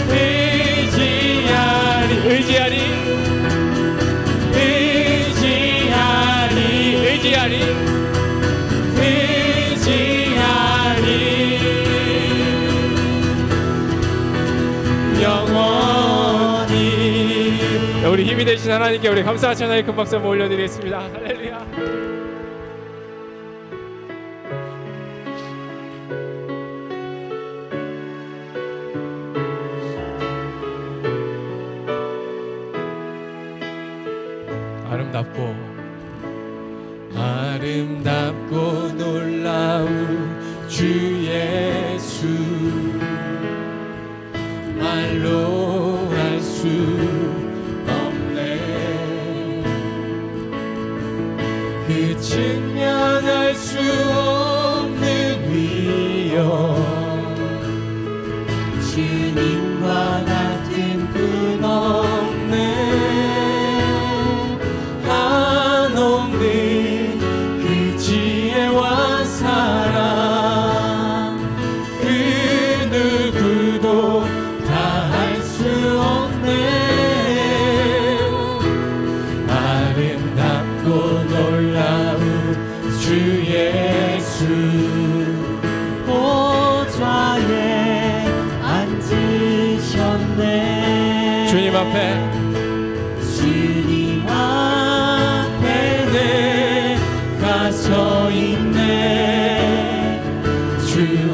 의지하리 영원히 우리 힘이 되신 하나님께 우리 감사와 찬양의 큰 박수 한번 올려드리겠습니다. 할렐루야. 아름답고 놀라운 주 예수 말로 할 수 없네 그 측면할 수 없는 위엄 주님과 같은 분 없네 한없는 그 지혜와 사랑 그 누구도 다 할 수 없네 아름답고 놀라운 주 예수 보좌에 앉으셨네 주님 앞에 내가 서 있네 주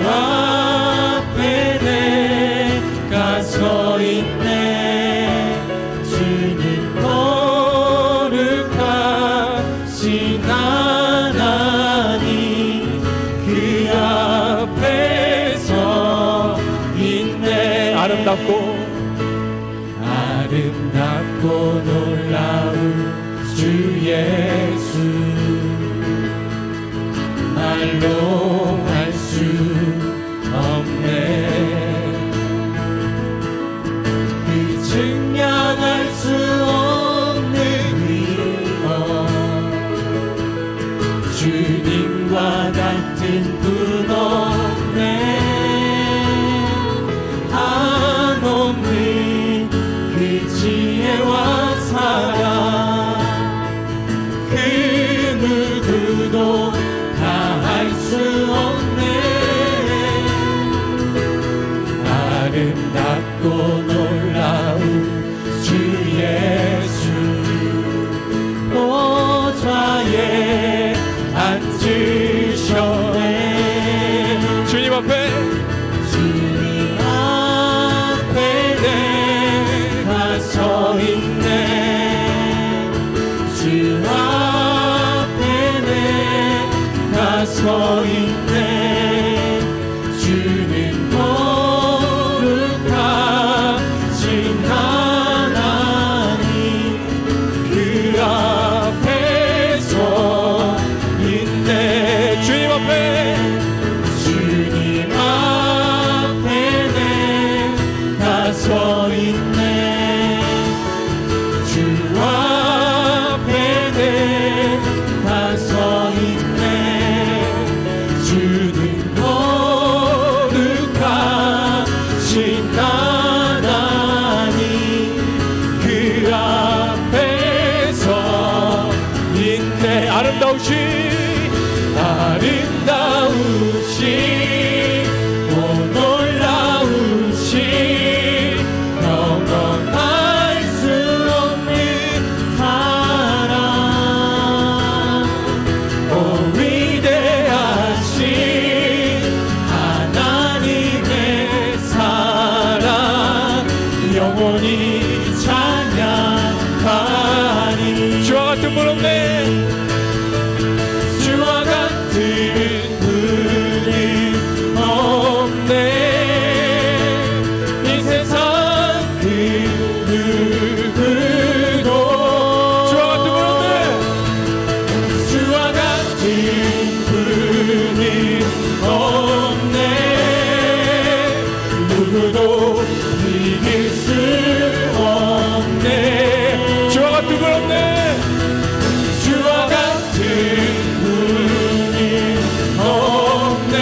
앞에 내가 서 있네 주님 거룩하신 하나님 그 앞에 서 있네 아름답고 놀라운 주 예수 말로 할 수 없네 그 증명할 수 없는 위엄 주님과 같은 분 없네 한없는 그 지혜와 사랑 그 누구도 다 할 수 없네 아름답고 놀라운 주 예수 보좌에 앉으셨네 주님 앞에 내가 서 있네 주 앞에 서 있네. 주는 거룩하신 하나님 그 앞에 서 있네. 주님 앞에 내가 서 있네. 주 앞에 내가 서 있네. 주는 거룩하신 하나님 그 앞에 서 있네. 아름다우신 오 놀라우신 영원할 수 없는 사랑 오 위대하신 하나님의 사랑 영원히 찬양하니. 주와 같은 분 없네. 주와 같은 분이 없네. 이 세상 그 누구도 주와 같은 분 없네. 주와 같은 분이 없네. 누구도 이길 수 없네. 주와 같은 분 없네. 주와 같은 분이 없네.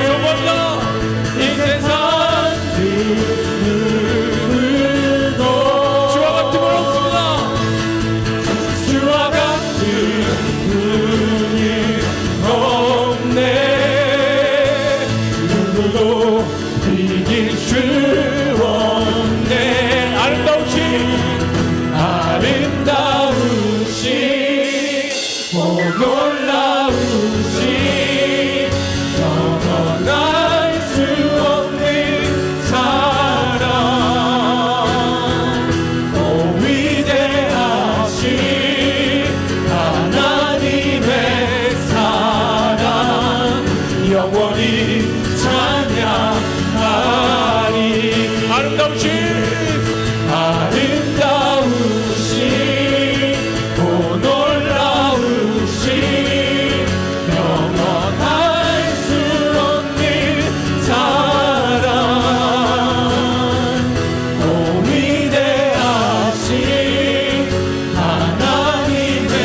소망다. 이 세상 그 누구도 주와 같은 분 없습니다. 주와 같은 분이 없네. 누구도 이길 수 없네. 아름다우신 오 놀라우신 영원할 수 없는 사랑 오 위대하신 하나님의 사랑 영원히 찬양하니. 아름다우신 오 놀라우신 영원할 수 없는 사랑 오 위대하신 하나님의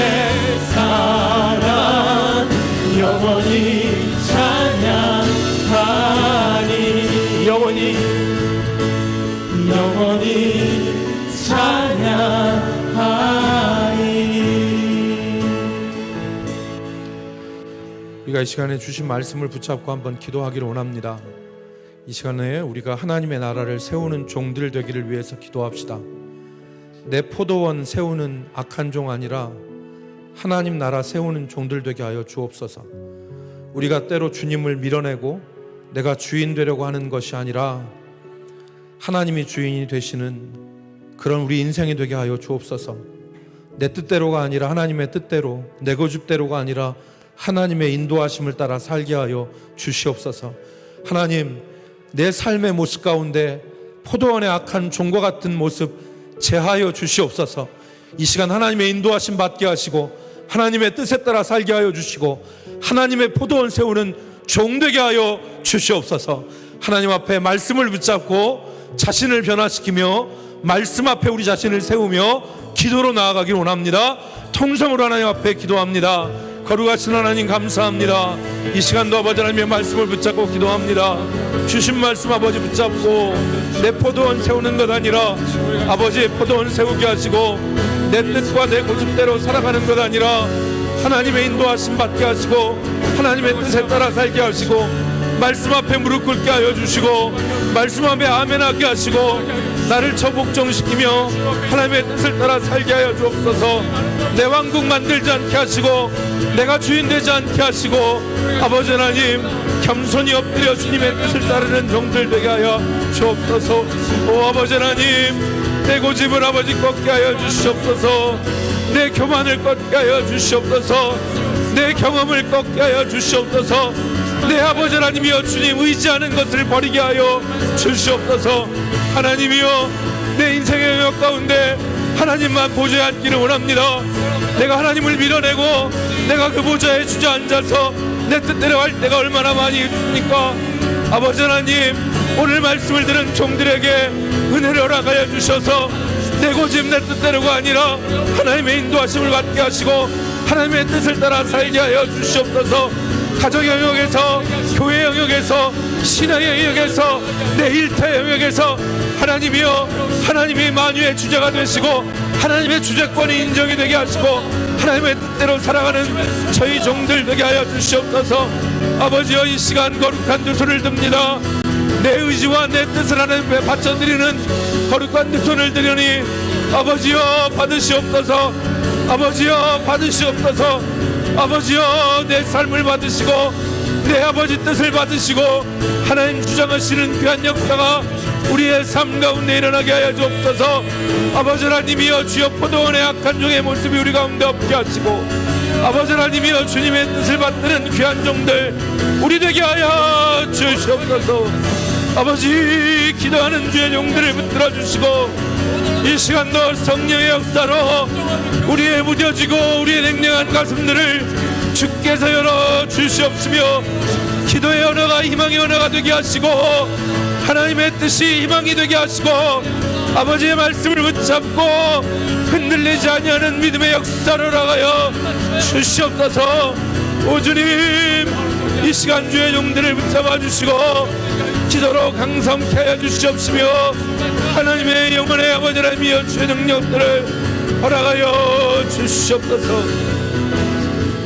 사랑 영원히 찬양하니. 영원히 찬양하니. 우리가 이 시간에 주신 말씀을 붙잡고 한번 기도하기를 원합니다. 이 시간에 우리가 하나님의 나라를 세우는 종들 되기를 위해서 기도합시다. 내 포도원 세우는 악한 종 아니라 하나님 나라 세우는 종들 되게 하여 주옵소서. 우리가 때로 주님을 밀어내고 내가 주인 되려고 하는 것이 아니라 하나님이 주인이 되시는 그런 우리 인생이 되게 하여 주옵소서. 내 뜻대로가 아니라 하나님의 뜻대로, 내 고집대로가 아니라 하나님의 인도하심을 따라 살게 하여 주시옵소서. 하나님, 내 삶의 모습 가운데 포도원의 악한 종과 같은 모습 제하여 주시옵소서. 이 시간 하나님의 인도하심 받게 하시고 하나님의 뜻에 따라 살게 하여 주시고 하나님의 포도원 세우는 종 되게 하여 주시옵소서. 하나님 앞에 말씀을 붙잡고 자신을 변화시키며 말씀 앞에 우리 자신을 세우며 기도로 나아가길 원합니다. 통성으로 하나님 앞에 기도합니다. 거룩하신 하나님 감사합니다. 이 시간도 아버지 하나님의 말씀을 붙잡고 기도합니다. 주신 말씀 아버지 붙잡고 내 포도원 세우는 것 아니라 아버지의 포도원 세우게 하시고 내 뜻과 내 고집대로 살아가는 것 아니라 하나님의 인도하심 받게 하시고 하나님의 뜻에 따라 살게 하시고 말씀 앞에 무릎 꿇게 하여 주시고 말씀 앞에 아멘하게 하시고 나를 처복종시키며 하나님의 뜻을 따라 살게 하여 주옵소서. 내 왕국 만들지 않게 하시고 내가 주인 되지 않게 하시고 아버지 하나님 겸손히 엎드려 주님의 뜻을 따르는 종들 되게 하여 주옵소서. 오 아버지 하나님 내 고집을 아버지 꺾게 하여 주시옵소서. 내 교만을 꺾게 하여 주시옵소서. 내 경험을 꺾게 하여 주시옵소서. 내 아버지 하나님이여 주님 의지하는 것을 버리게 하여 주시옵소서. 하나님이여 내 인생의 영역 가운데 하나님만 보좌에 앉기를 원합니다. 내가 하나님을 밀어내고 내가 그 보좌에 주저앉아서 내 뜻대로 할 때가 얼마나 많이 있습니까? 아버지 하나님, 오늘 말씀을 들은 종들에게 은혜를 허락하여 주셔서 내 고집 내 뜻대로가 아니라 하나님의 인도하심을 받게 하시고 하나님의 뜻을 따라 살게 하여 주시옵소서. 가정 영역에서, 교회 영역에서, 신앙의 영역에서, 내 일터 영역에서 하나님이여, 하나님이 만유의 주제가 되시고 하나님의 주제권이 인정이 되게 하시고 하나님의 뜻대로 살아가는 저희 종들 되게 하여 주시옵소서. 아버지여, 이 시간 거룩한 두 손을 듭니다. 내 의지와 내 뜻을 하나님께 바쳐드리는 거룩한 두 손을 드리니 아버지여 받으시옵소서. 아버지여 받으시옵소서. 아버지여 내 삶을 받으시고 내 아버지 뜻을 받으시고 하나님 주장하시는 귀한 역사가 우리의 삶 가운데 일어나게 하여 주옵소서. 아버지 하나님이여, 주여 포도원의 악한 종의 모습이 우리 가운데 없게 하시고 아버지 하나님이여, 주님의 뜻을 받드는 귀한 종들 우리 되게 하여 주시옵소서. 아버지, 기도하는 주의 종들을 붙들어 주시고 이 시간도 성령의 역사로 우리의 무뎌지고 우리의 냉랭한 가슴들을 주께서 열어 주시옵시며 기도의 언어가 희망의 언어가 되게 하시고 하나님의 뜻이 희망이 되게 하시고 아버지의 말씀을 붙잡고 흔들리지 아니하는 믿음의 역사를 나가여 주시옵소서. 오 주님, 이 시간 주의 종들을 붙잡아 주시고 기도로 강성케 하여 주시옵시며 하나님의 영원의 아버지 하나님이여 주의 능력들을 허락하여 주시옵소서.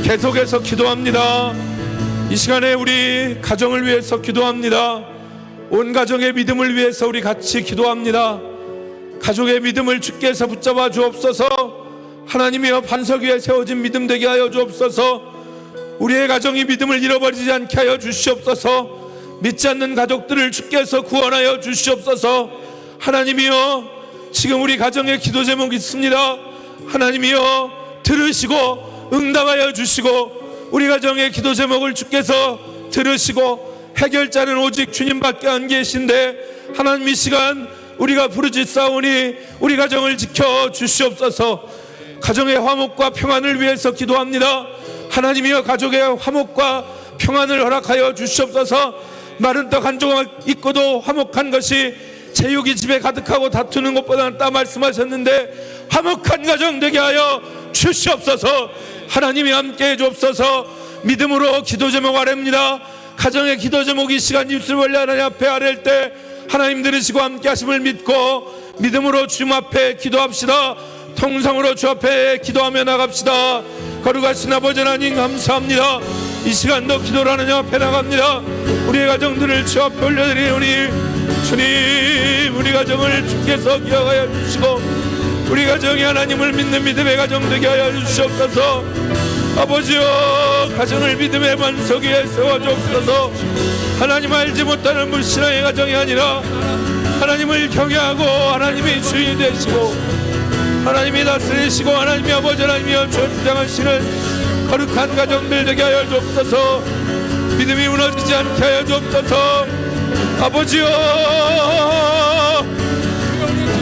계속해서 기도합니다. 이 시간에 우리 가정을 위해서 기도합니다. 온 가정의 믿음을 위해서 우리 같이 기도합니다. 가족의 믿음을 주께서 붙잡아 주옵소서. 하나님이여, 반석 위에 세워진 믿음 되게 하여 주옵소서. 우리의 가정이 믿음을 잃어버리지 않게 하여 주시옵소서. 믿지 않는 가족들을 주께서 구원하여 주시옵소서. 하나님이여, 지금 우리 가정에 기도 제목이 있습니다. 하나님이여, 들으시고 응답하여 주시고 우리 가정의 기도 제목을 주께서 들으시고 해결자는 오직 주님밖에 안 계신데 하나님, 이 시간 우리가 부르짖사오니 우리 가정을 지켜 주시옵소서. 가정의 화목과 평안을 위해서 기도합니다. 하나님이여, 가족의 화목과 평안을 허락하여 주시옵소서. 마른 떡 한 조각 있고도 화목한 것이 제육이 집에 가득하고 다투는 것보다 낫다 말씀하셨는데 화목한 가정 되게 하여 주시옵소서. 하나님이 함께해 주옵소서. 믿음으로 기도 제목 아뢰입니다. 가정의 기도 제목이 시간 입술 벌려 하나님 앞에 아랠 때 하나님 들으시고 함께 하심을 믿고 믿음으로 주님 앞에 기도합시다. 통성으로 주 앞에 기도하며 나갑시다. 거룩하신 아버지 하나님, 감사합니다. 이 시간도 기도를 하느님 앞에 나갑니다. 우리의 가정들을 주 앞에 올려드리오니 주님, 우리 가정을 주께서 기억하여 주시고 우리 가정이 하나님을 믿는 믿음의 가정 되게 하여 주시옵소서. 아버지여, 가정을 믿음의 반석 위에 세워주옵소서. 하나님 알지 못하는 불신앙의 가정이 아니라 하나님을 경외하고 하나님이 주인이 되시고 하나님이 다스리시고 하나님이 아버지 하나님이여 주장하시는 거룩한 가정들 되게 하여 주옵소서. 믿음이 무너지지 않게 하여 주옵소서. 아버지여,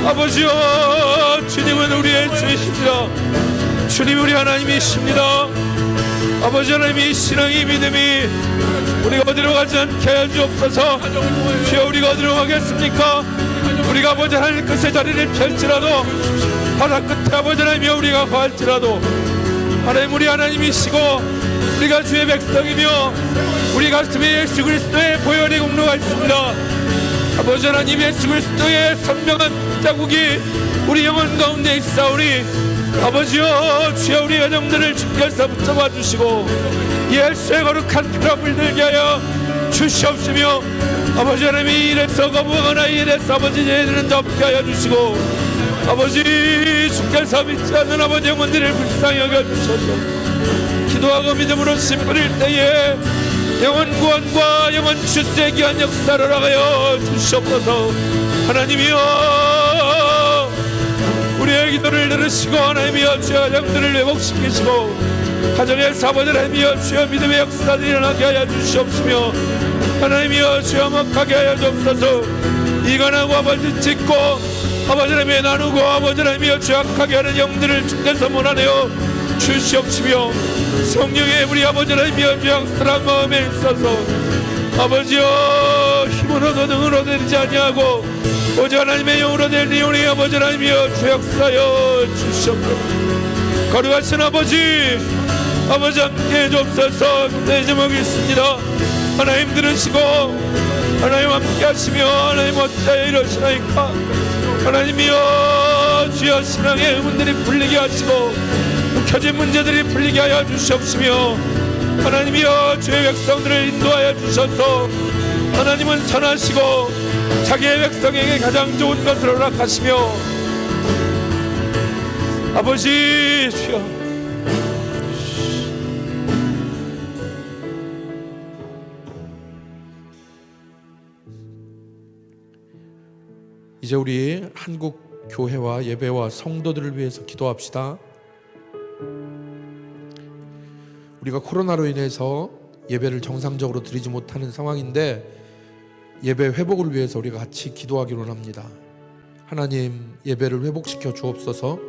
아버지여, 주님은 우리의 주이십니다. 주님 우리 하나님이십니다. 아버지 하나님이 신앙이 믿음이 우리가 어디로 가지 않게 하여 주옵소서. 주여, 우리가 어디로 가겠습니까? 우리가 아버지 하나님 끝에 자리를 펼지라도 바다 끝에 아버지 하나님이여 우리가 갈지라도 하나님 우리 하나님이시고 우리가 주의 백성이며 우리 가슴에 예수 그리스도의 보혈의 공로가 있습니다. 아버지 하나님, 예수 그리스도의 선명한 자국이 우리 영혼 가운데 있사오니 아버지여, 주여 우리 가정들을 주께서 붙잡아 주시고 예수의 거룩한 피로 물들게 하여 주시옵시며 아버지 하나님이 이래서 거부하거나 이래서 아버지 예들은 없게 하여 주시고 아버지, 주께서 믿지 않는 아버지 영혼들을 불쌍히 여겨주셔서 기도하고 믿음으로 심 뿌릴 때에 영혼 구원과 영혼 출세의 귀한 역사를 하여 주시옵소서. 하나님이여, 우리의 기도를 들으시고 하나님이여 주여 가정들을 회복시키시고 가정에서 아버지 하나님이여 주여 믿음의 역사들이 일어나게 하여 주시옵시며 하나님이여 주여 화목하게 하여 주옵소서. 이간하고 아버지 짓고 아버지 하나님의 나누고 아버지 하나님이여 죄악하게 하는 영들을 주께서 몰아내어 주시옵시며 성령의 우리 아버지 하나님이여 죄악스러운 마음에 있어서 아버지여 힘으로도 능으로 되지 아니하고 오직 하나님의 영으로 되니 우리 아버지 하나님이여 죄악사여 주시옵소서. 거룩하신 아버지 함께 해주옵소서. 내 제목이 있습니다. 하나님 들으시고 하나님 함께 하시며 하나님 어찌하여 이러시나이까. 하나님이여 주여 신앙의 의문들이 풀리게 하시고 묵혀진 문제들이 풀리게 하여 주시옵시며 하나님이여 주의 백성들을 인도하여 주셔서 하나님은 선하시고 자기의 백성에게 가장 좋은 것을 허락하시며 아버지 주여 이제 우리 한국 교회와 예배와 성도들을 위해서 기도합시다. 우리가 코로나로 인해서 예배를 정상적으로 드리지 못하는 상황인데 예배 회복을 위해서 우리가 같이 기도하기로 합니다. 하나님 예배를 회복시켜 주옵소서.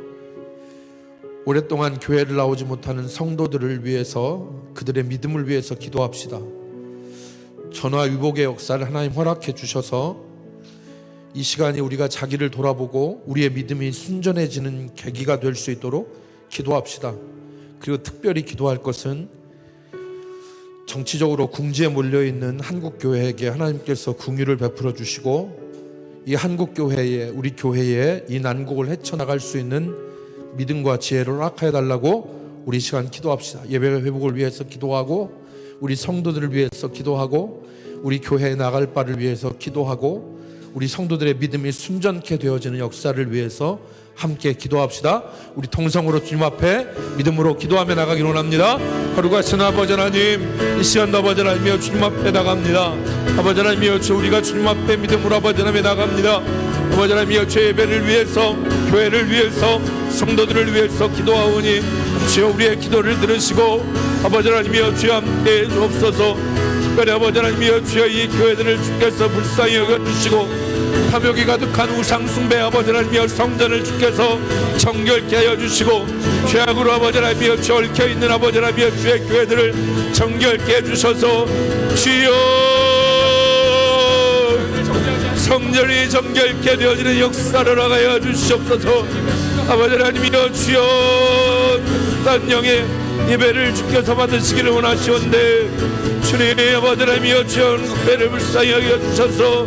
오랫동안 교회를 나오지 못하는 성도들을 위해서 그들의 믿음을 위해서 기도합시다. 전화위복의 역사를 하나님 허락해 주셔서 이 시간이 우리가 자기를 돌아보고 우리의 믿음이 순전해지는 계기가 될 수 있도록 기도합시다. 그리고 특별히 기도할 것은 정치적으로 궁지에 몰려있는 한국교회에게 하나님께서 긍휼을 베풀어 주시고 이 한국교회에 우리 교회에 이 난국을 헤쳐나갈 수 있는 믿음과 지혜를 허락하여 달라고 우리 시간 기도합시다. 예배 회복을 위해서 기도하고 우리 성도들을 위해서 기도하고 우리 교회에 나갈 바를 위해서 기도하고 우리 성도들의 믿음이 순전케 되어지는 역사를 위해서 함께 기도합시다. 우리 통성으로 주님 앞에 믿음으로 기도하며 나가기로 합니다. 거룩하신 아버지 하나님, 이 시간도 아버지 하나님이여 주님 앞에 나갑니다. 아버지 하나님이여 주 우리가 주님 앞에 믿음으로 아버지 하나님에 나갑니다. 아버지 하나님이여 주 예배를 위해서 교회를 위해서 성도들을 위해서 기도하오니 주여 우리의 기도를 들으시고 아버지 하나님이여 주여 함께 주옵소서. 특별히 아버지 하나님이여 주여 이 교회들을 주께서 불쌍히 여겨주시고 탐욕이 가득한 우상숭배 아버지 하나님이여 성전을 주께서 정결케 하여 주시고 죄악으로 아버지 하나님이여 주 얽혀있는 아버지 하나님이여 주의 교회들을 정결케 해주셔서 주여 성전이 정결케 되어지는 역사를 하여 주시옵소서. 아버지 하나님이여 주여 딴 영의 예배를 주께서 받으시기를 원하시온데 주님 아버지 하나님이여 주여 배를 불쌍히 여겨주셔서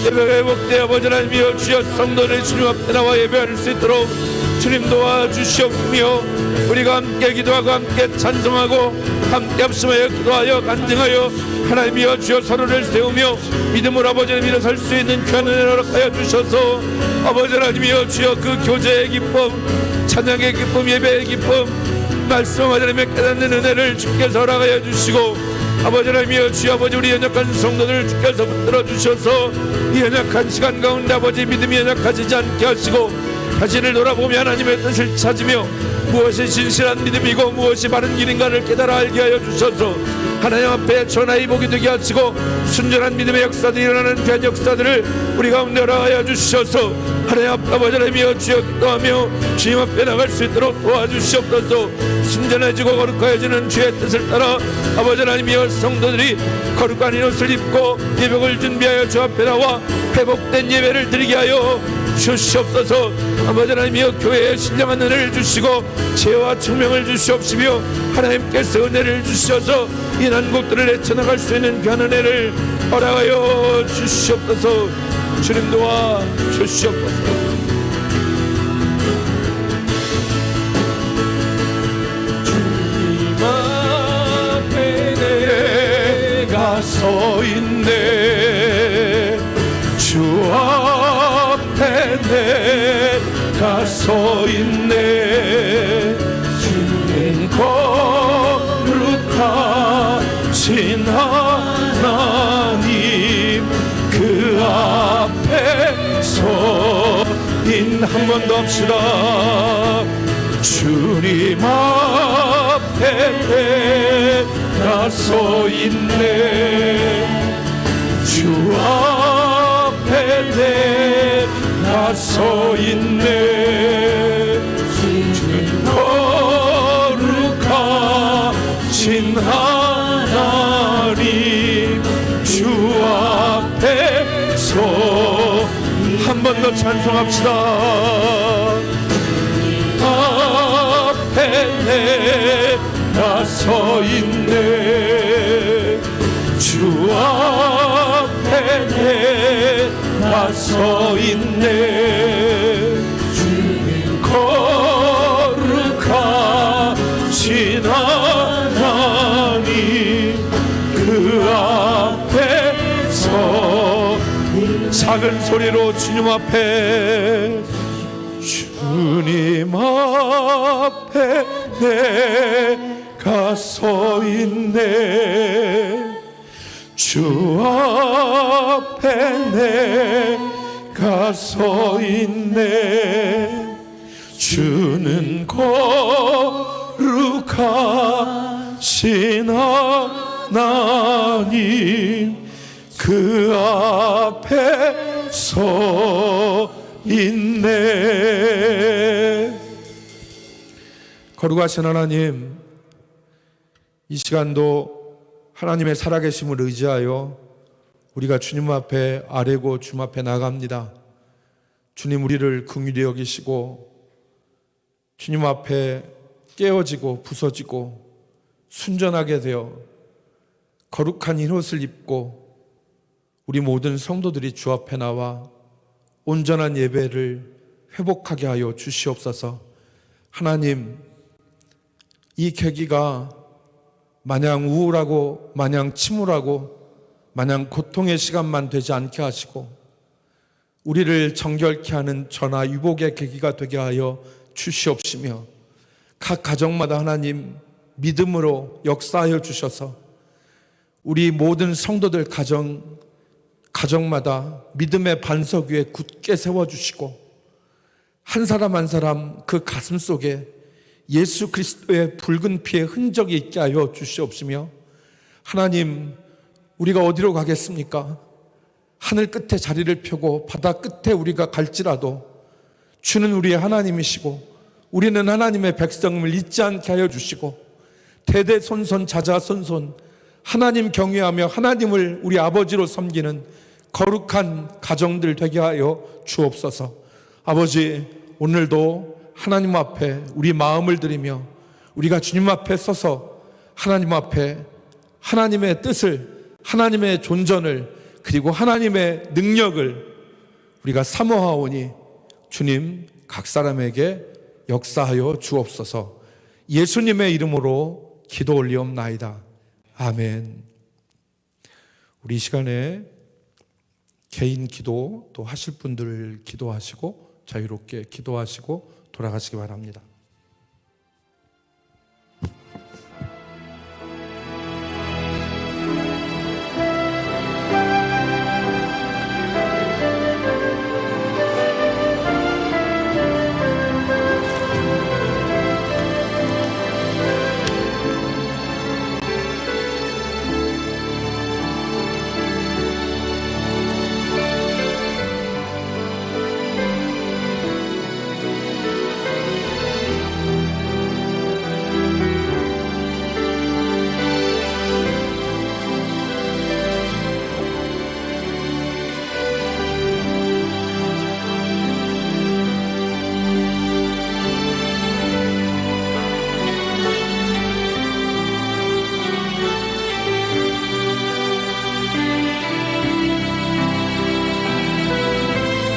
예배 회복돼 아버지 하나님이여 주여 성도들이 주님 앞에 나와 예배할 수 있도록 주님 도와주시옵며 우리가 함께 기도하고 함께 찬송하고 함께 합심하여 기도하여 간증하여 하나님이여 주여 서로를 세우며 믿음으로 아버지 하나님 일어설 수 있는 귀한 은혜를 허락하여 주셔서 아버지 하나님이여 주여 그 교제의 기쁨 찬양의 기쁨 예배의 기쁨 말씀 하나님의 깨닫는 은혜를 주께서 허락하여 주시고 아버지 하나님이여 주여 아버지 우리 연약한 성도들을 주께서 붙들어 주셔서 이 연약한 시간 가운데 아버지 믿음이 연약하지 않게 하시고 자신을 돌아보며 하나님의 뜻을 찾으며 무엇이 진실한 믿음이고 무엇이 바른 길인가를 깨달아 알게 하여 주셔서 하나님 앞에 전하이 복이 되게 하시고 순전한 믿음의 역사들이 일어나는 귀한 역사들을 우리 가운데 허락하여 주셔서 하나님 앞에 아버지 하나님이여 주여 기도하며 주님 앞에 나갈 수 있도록 도와주시옵소서. 순전해지고 거룩해지는 주의 뜻을 따라 아버지 하나님이여 성도들이 거룩한 옷을 입고 예배를 준비하여 주 앞에 나와 회복된 예배를 드리게 하여 주시옵소서. 아버지 하나님이여 교회에 신령한 은혜를 주시고 지혜와 총명을 주시옵시며 하나님께서 은혜를 주셔서 이 난국들을 헤쳐나갈 수 있는 귀한 은혜를 허락하여 주시옵소서. 주님 도와 주시옵소서. 서 있네 주 앞에 내가 서 있네 주님 거룩하신 하나님 그 앞에 서 있네 한 번 더 합시다. 주님 앞에 내가 서 있네. 주 앞에 내가 서 있네. 주님 거룩하신 하나님 주 앞에서 한 번 더 찬송합시다. 앞에 내가 서 있네. 주 앞에 내가 서 있네. 주님 거룩하신 하나님 그 앞에서 작은 소리로 주님 앞에 주님 앞에 내가 서 있네. 주 앞에 내가 서 있네. 주는 거룩하신 하나님 그 앞에 서 있네. 거룩하신 하나님, 이 시간도 하나님의 살아계심을 의지하여 우리가 주님 앞에 아뢰고 주님 앞에 나갑니다. 주님, 우리를 긍휼히 여기시고 주님 앞에 깨어지고 부서지고 순전하게 되어 거룩한 흰옷을 입고 우리 모든 성도들이 주 앞에 나와 온전한 예배를 회복하게 하여 주시옵소서. 하나님, 이 계기가 마냥 우울하고 마냥 침울하고 마냥 고통의 시간만 되지 않게 하시고 우리를 정결케 하는 전화 유복의 계기가 되게 하여 주시옵시며 각 가정마다 하나님 믿음으로 역사하여 주셔서 우리 모든 성도들 가정마다 믿음의 반석 위에 굳게 세워주시고 한 사람 한 사람 그 가슴 속에 예수 그리스도의 붉은 피의 흔적이 있게 하여 주시옵시며 하나님, 우리가 어디로 가겠습니까? 하늘 끝에 자리를 펴고 바다 끝에 우리가 갈지라도 주는 우리의 하나님이시고 우리는 하나님의 백성임을 잊지 않게 하여 주시고 대대손손 자자손손 하나님 경외하며 하나님을 우리 아버지로 섬기는 거룩한 가정들 되게 하여 주옵소서. 아버지, 오늘도 하나님 앞에 우리 마음을 드리며 우리가 주님 앞에 서서 하나님 앞에 하나님의 뜻을, 하나님의 존전을, 그리고 하나님의 능력을 우리가 사모하오니 주님 각 사람에게 역사하여 주옵소서. 예수님의 이름으로 기도 올리옵나이다. 아멘. 우리 이 시간에 개인 기도 또 하실 분들 기도하시고 자유롭게 기도하시고 돌아가시기 바랍니다.